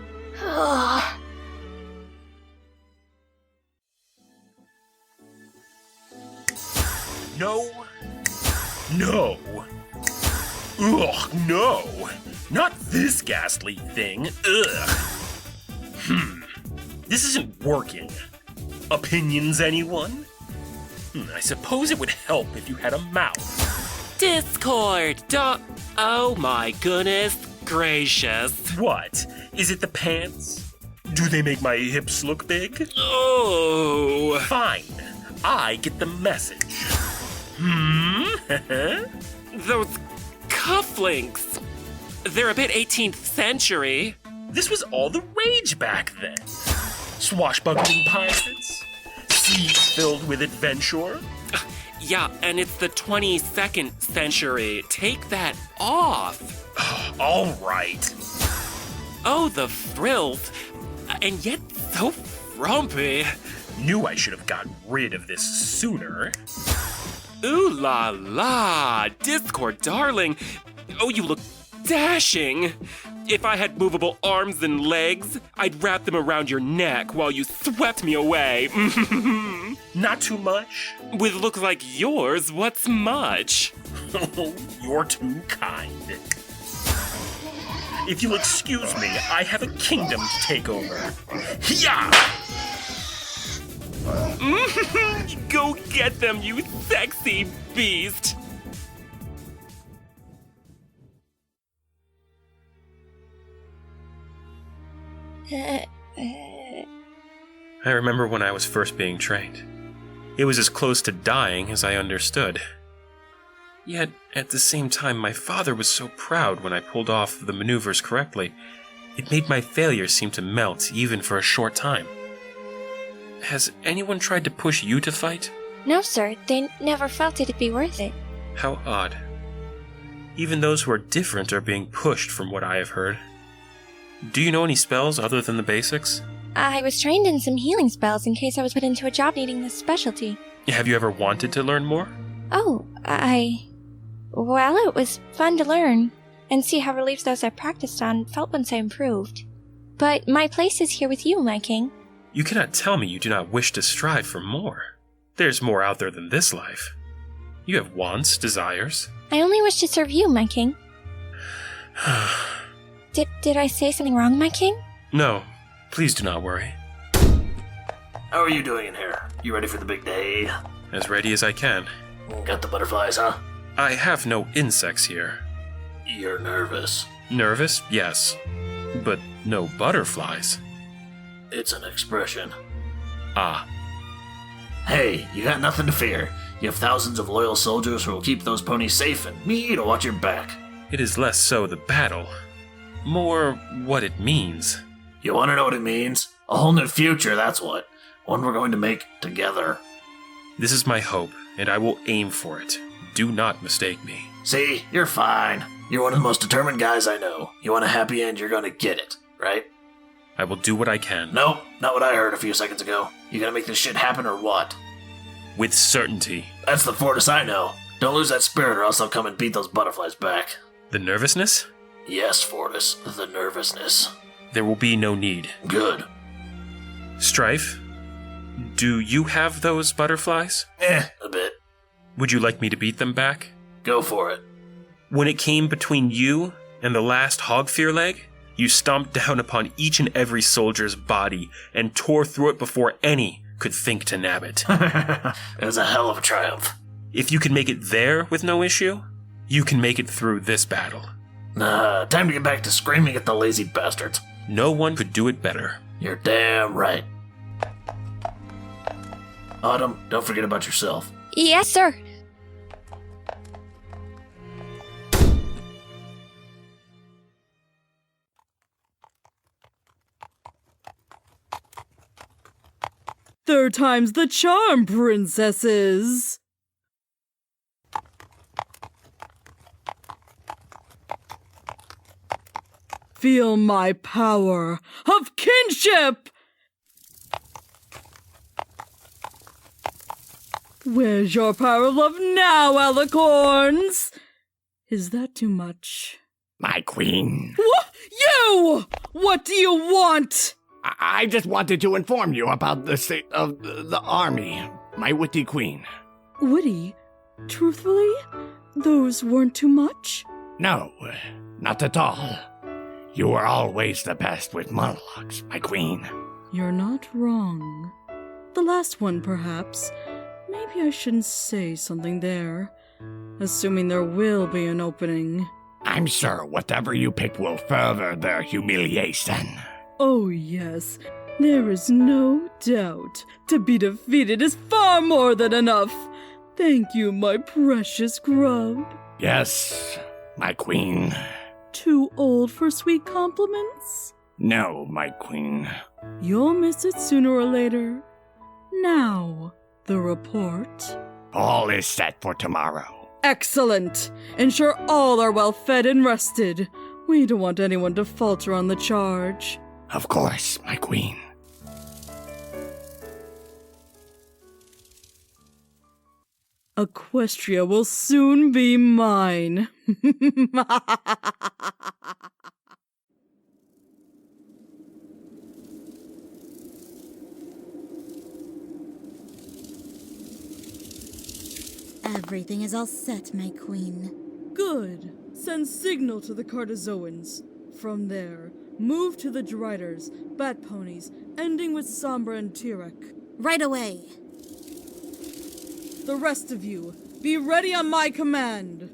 No. No. Ugh, no. Not this ghastly thing. Ugh. This isn't working. Opinions, anyone? I suppose it would help if you had a mouth. Discord! Oh my goodness gracious. What? Is it the pants? Do they make my hips look big? Oh. Fine. I get the message. Those cufflinks. They're a bit 18th century. This was all the rage back then. Swashbuckling pirates? Seas filled with adventure? Yeah, and it's the 22nd century. Take that off. All right. Oh, the frills. And yet so frumpy. Knew I should have gotten rid of this sooner. Ooh la la, Discord darling. Oh, you look dashing. If I had movable arms and legs, I'd wrap them around your neck while you swept me away. Not too much? With looks like yours, what's much? You're too kind. If you'll excuse me, I have a kingdom to take over. Hiya! Go get them, you sexy beast! I remember when I was first being trained. It was as close to dying as I understood. Yet, at the same time, my father was so proud when I pulled off the maneuvers correctly. It made my failures seem to melt, even for a short time. Has anyone tried to push you to fight? No, sir. They never felt it'd be worth it. How odd. Even those who are different are being pushed, from what I have heard. Do you know any spells other than the basics? I was trained in some healing spells in case I was put into a job needing this specialty. Have you ever wanted to learn more? Oh, Well, it was fun to learn, and see how relieved those I practiced on felt once I improved. But my place is here with you, my king. You cannot tell me you do not wish to strive for more. There's more out there than this life. You have wants, desires. I only wish to serve you, my king. Did I say something wrong, my king? No, please do not worry. How are you doing in here? You ready for the big day? As ready as I can. Got the butterflies, huh? I have no insects here. You're nervous. Nervous? Yes. But no butterflies. It's an expression. Ah. Hey, you got nothing to fear. You have thousands of loyal soldiers who will keep those ponies safe and me to watch your back. It is less so the battle. More what it means. You want to know what it means? A whole new future, that's what. One we're going to make together. This is my hope, and I will aim for it. Do not mistake me. See, you're fine. You're one of the most determined guys I know. You want a happy end, you're gonna get it, right? I will do what I can. Nope, not what I heard a few seconds ago. You gonna make this shit happen or what? With certainty. That's the Fortis I know. Don't lose that spirit or else I'll come and beat those butterflies back. The nervousness? Yes, Fortis, the nervousness. There will be no need. Good. Strife? Do you have those butterflies? A bit. Would you like me to beat them back? Go for it. When it came between you and the last Hogfear leg, you stomped down upon each and every soldier's body and tore through it before any could think to nab it. It was a hell of a triumph. If you can make it there with no issue, you can make it through this battle. Nah, time to get back to screaming at the lazy bastards. No one could do it better. You're damn right. Autumn, don't forget about yourself. Yes, sir. Third time's the charm, princesses! Feel my power of kinship! Where's your power of love now, alicorns? Is that too much? My queen. You! What do you want? I just wanted to inform you about the state of the army, my witty queen. Witty? Truthfully? Those weren't too much? No, not at all. You were always the best with monologues, my queen. You're not wrong. The last one, perhaps. Maybe I shouldn't say something there. Assuming there will be an opening. I'm sure whatever you pick will further their humiliation. Oh yes, there is no doubt. To be defeated is far more than enough. Thank you, my precious grub. Yes, my queen. Too old for sweet compliments? No, my queen. You'll miss it sooner or later. Now, the report. All is set for tomorrow. Excellent! Ensure all are well fed and rested. We don't want anyone to falter on the charge. Of course, my queen. Equestria will soon be mine. Everything is all set, my queen. Good. Send signal to the Cardazoans. From there, move to the Driders, Bat Ponies, ending with Sombra and Tirek. Right away. The rest of you, be ready on my command.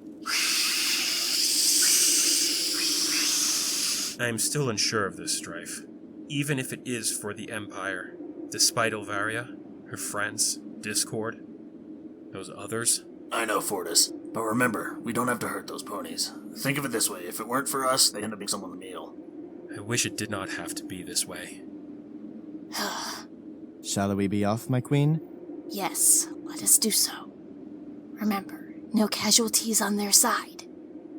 I am still unsure of this strife, even if it is for the Empire. Despite Elvaria, her friends, Discord, those others. I know, Fortis, but remember, we don't have to hurt those ponies. Think of it this way, if it weren't for us, they end up being someone a meal. I wish it did not have to be this way. Shall we be off, my queen? Yes, let us do so. Remember, no casualties on their side.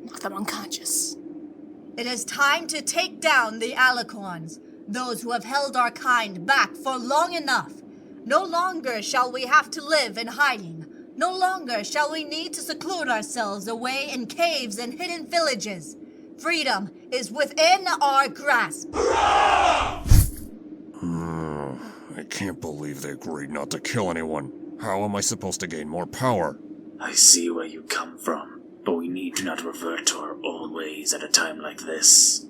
Knock them unconscious. It is time to take down the Alicorns, those who have held our kind back for long enough. No longer shall we have to live in hiding. No longer shall we need to seclude ourselves away in caves and hidden villages. Freedom is within our grasp. I can't believe they agreed not to kill anyone. How am I supposed to gain more power? I see where you come from, but we need to not revert to our old ways at a time like this.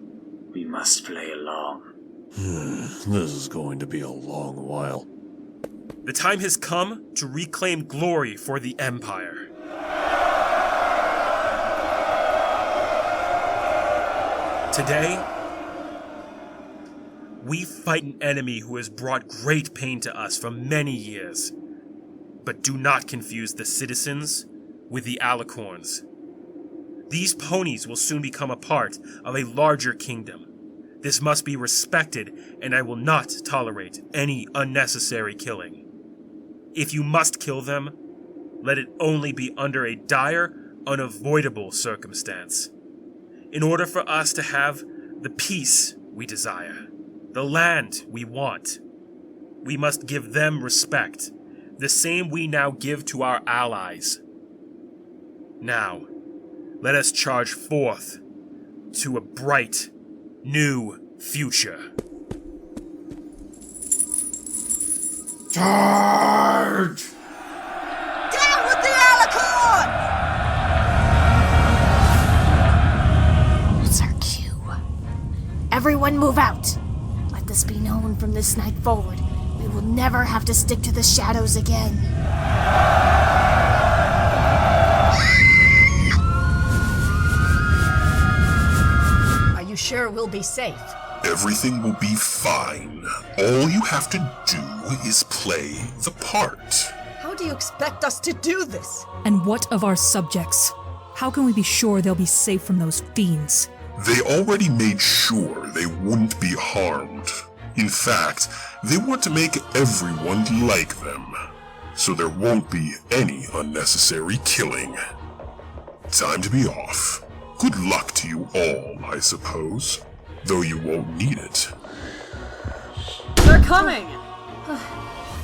We must play along. This is going to be a long while. The time has come to reclaim glory for the Empire. Today, we fight an enemy who has brought great pain to us for many years. But do not confuse the citizens with the Alicorns. These ponies will soon become a part of a larger kingdom. This must be respected, and I will not tolerate any unnecessary killing. If you must kill them, let it only be under a dire, unavoidable circumstance. In order for us to have the peace we desire, the land we want, we must give them respect, the same we now give to our allies. Now, let us charge forth to a bright, new future. Charge! Down with the Alicorn! That's our cue. Everyone move out. Let this be known from this night forward. We will never have to stick to the shadows again. Are you sure we'll be safe? Everything will be fine. All you have to do is play the part. How do you expect us to do this? And what of our subjects? How can we be sure they'll be safe from those fiends? They already made sure they wouldn't be harmed. In fact, they want to make everyone like them, so there won't be any unnecessary killing. Time to be off. Good luck to you all, I suppose. though you won't need it. They're coming!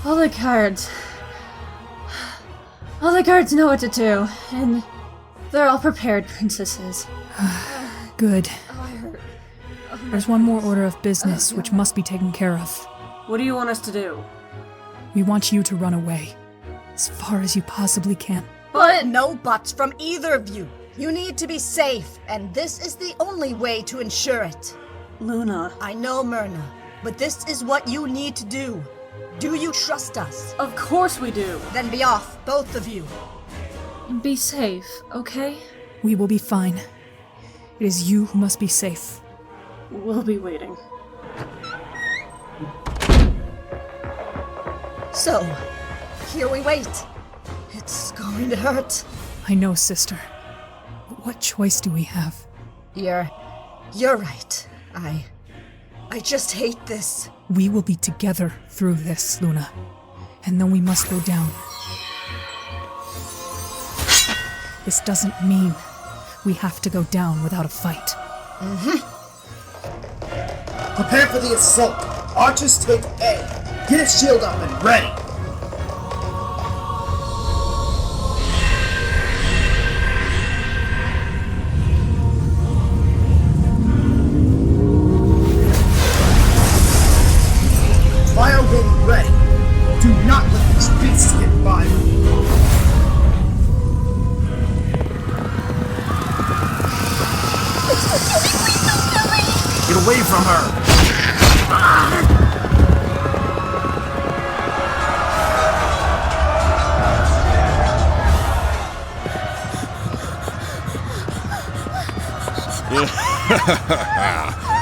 All the guards know what to do, and they're all prepared, princesses. Good. There's one more order of business which must be taken care of. What do you want us to do? We want you to run away. As far as you possibly can. But no buts from either of you. You need to be safe, and this is the only way to ensure it. Luna. I know, Myrna, but this is what you need to do. Do you trust us? Of course we do. Then be off, both of you. Be safe, okay? We will be fine. It is you who must be safe. We'll be waiting. So, here we wait. It's going to hurt. I know, sister. But what choice do we have? You're right. I just hate this. We will be together through this, Luna. And then we must go down. This doesn't mean we have to go down without a fight. Prepare for the assault. Archers take A. Get his shield up and ready. Fire wing ready. Do not let these beasts get by me. Get away from her!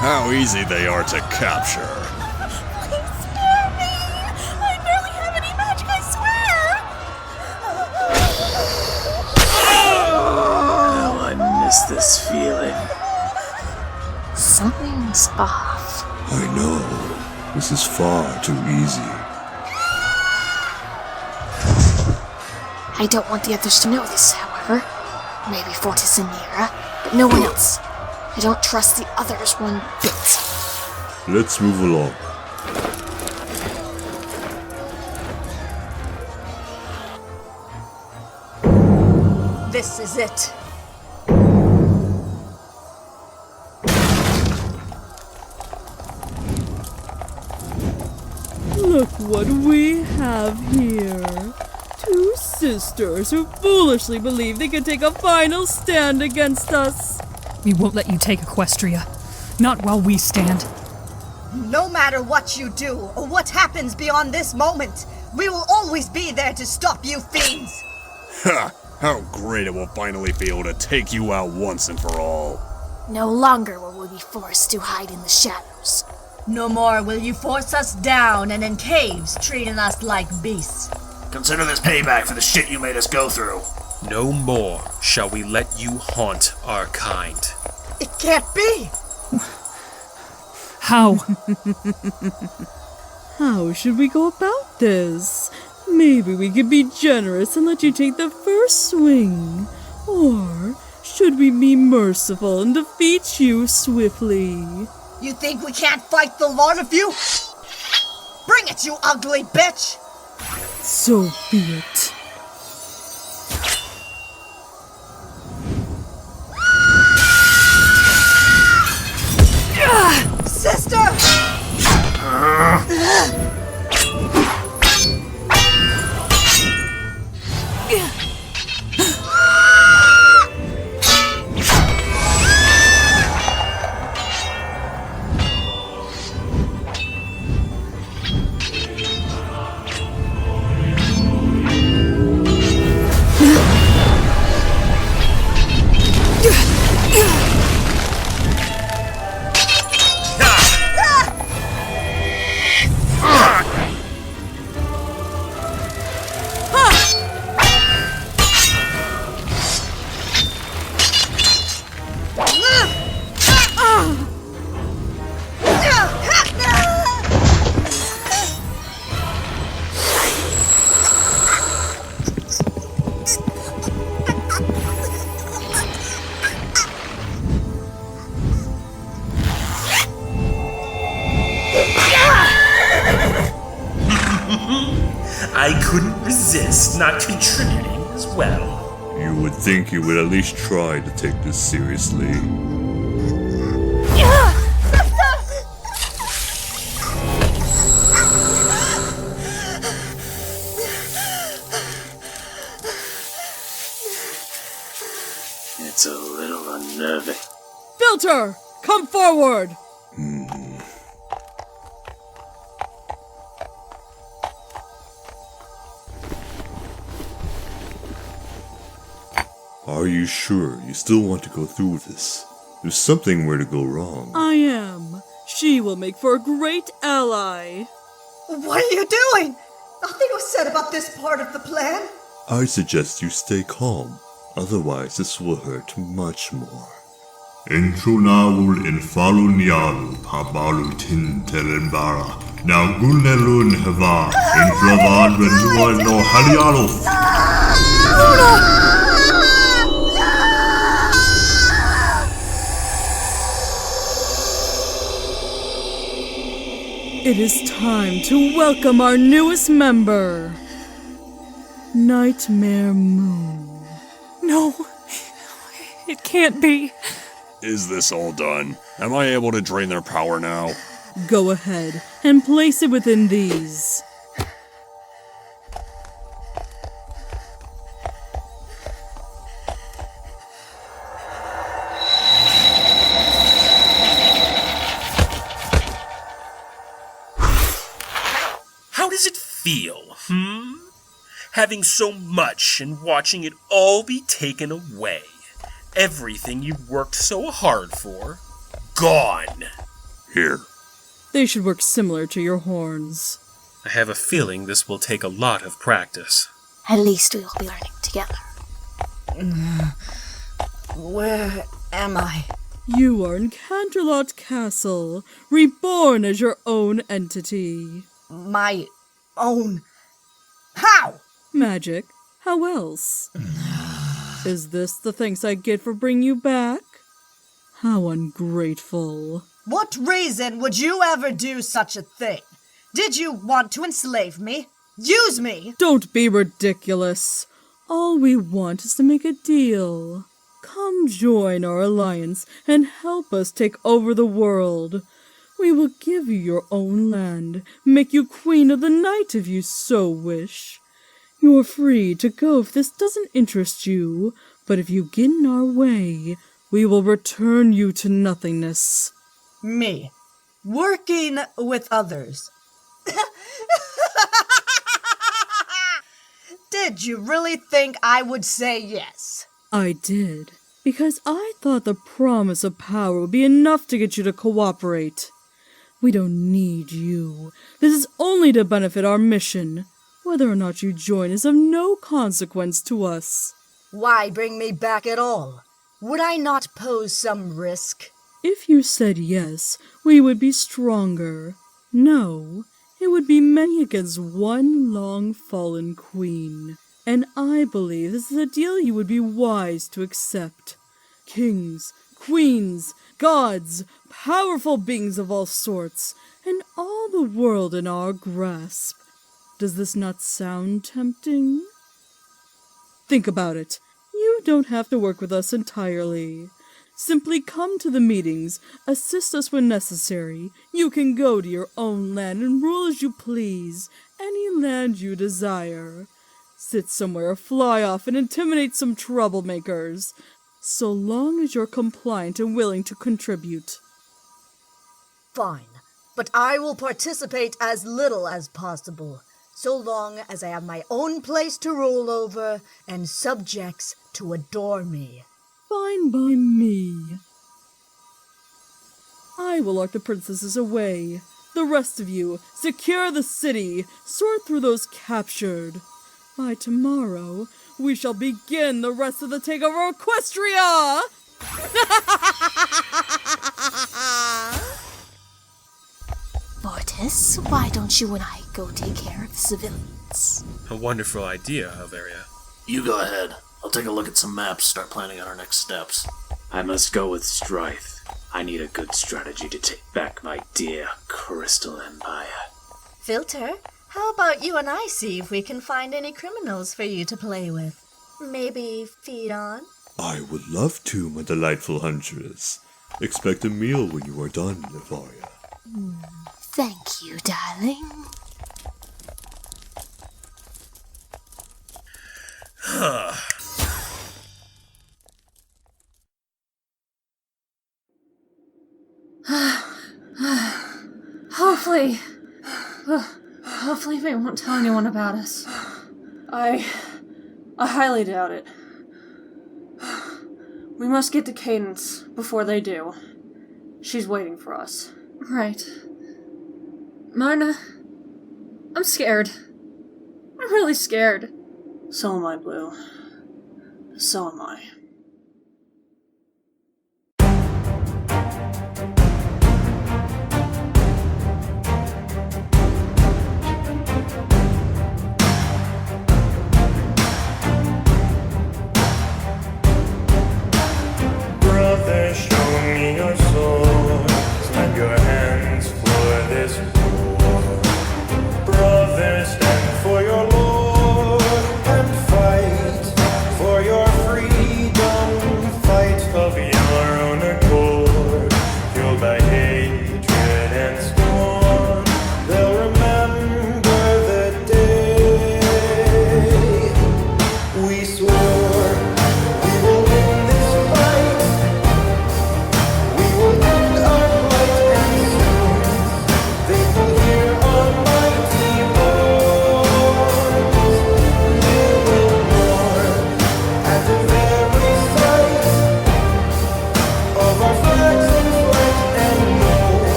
How easy they are to capture. Spare me! I barely have any magic, I swear! Oh, I miss this feeling. Something's off. I know. This is far too easy. I don't want the others to know this, however. Maybe Fortis and Nira, but no one else. I don't trust the others one bit. Let's move along. This is it. Look what we have here. Two sisters who foolishly believe they can take a final stand against us. We won't let you take Equestria. Not while we stand. No matter what you do, or what happens beyond this moment, we will always be there to stop you fiends! Ha! How great it will finally be able to take you out once and for all. No longer will we be forced to hide in the shadows. No more will you force us down and in caves, treating us like beasts. Consider this payback for the shit you made us go through. No more shall we let you haunt our kind. It can't be! How? How should we go about this? Maybe we could be generous and let you take the first swing. Or should we be merciful and defeat you swiftly? You think we can't fight the lot of you? Bring it, you ugly bitch! So be it. Sister! I couldn't resist not contributing as well. You would think you would at least try to take this seriously. It's a little unnerving. Filter! Come forward! Are you sure you still want to go through with this? There's something where to go wrong. I am. She will make for a great ally. What are you doing? Nothing was said about this part of the plan. I suggest you stay calm. Otherwise, this will hurt much more. Entrunawul infalunialu pabalu tin telembara. Now gunelun hava inflavad renua no halialo. It is time to welcome our newest member, Nightmare Moon. No, it can't be. Is this all done? Am I able to drain their power now? Go ahead and place it within these. How does it feel, Having so much and watching it all be taken away. Everything you worked so hard for, gone. Here. They should work similar to your horns. I have a feeling this will take a lot of practice. At least we will be learning together. Where am I? You are in Canterlot Castle, reborn as your own entity. My own? How? Magic. How else? Is this the thanks I get for bringing you back? How ungrateful. What reason would you ever do such a thing? Did you want to enslave me? Use me? Don't be ridiculous. All we want is to make a deal. Come join our alliance and help us take over the world. We will give you your own land, make you queen of the night if you so wish. You're free to go if this doesn't interest you, but if you get in our way, we will return you to nothingness. Me. Working with others. Did you really think I would say yes? I did, because I thought the promise of power would be enough to get you to cooperate. We don't need you. This is only to benefit our mission. Whether or not you join is of no consequence to us. Why bring me back at all? Would I not pose some risk? If you said yes, we would be stronger. No, it would be many against one long-fallen queen. And I believe this is a deal you would be wise to accept. Kings, queens, gods, powerful beings of all sorts, and all the world in our grasp. Does this not sound tempting? Think about it. You don't have to work with us entirely. Simply come to the meetings, assist us when necessary. You can go to your own land and rule as you please, any land you desire. Sit somewhere, fly off, and intimidate some troublemakers, so long as you're compliant and willing to contribute. Fine, but I will participate as little as possible, so long as I have my own place to rule over and subjects to adore me. Fine by me. I will lock the princesses away. The rest of you, secure the city, sort through those captured. By tomorrow, we shall begin the rest of the takeover of Equestria! Mortis, why don't you and I go take care of the civilians? A wonderful idea, Alvaria. You go ahead. I'll take a look at some maps, start planning on our next steps. I must go with Strife. I need a good strategy to take back my dear Crystal Empire. Filter, How about you and I see if we can find any criminals for you to play with? Maybe feed on? I would love to, my delightful huntress. Expect a meal when you are done, Nevaria. Thank you, darling. Hopefully they won't tell anyone about us. I highly doubt it. We must get to Cadence before they do. She's waiting for us. Right. Marna, I'm scared. I'm really scared. So am I, Blue. So am I.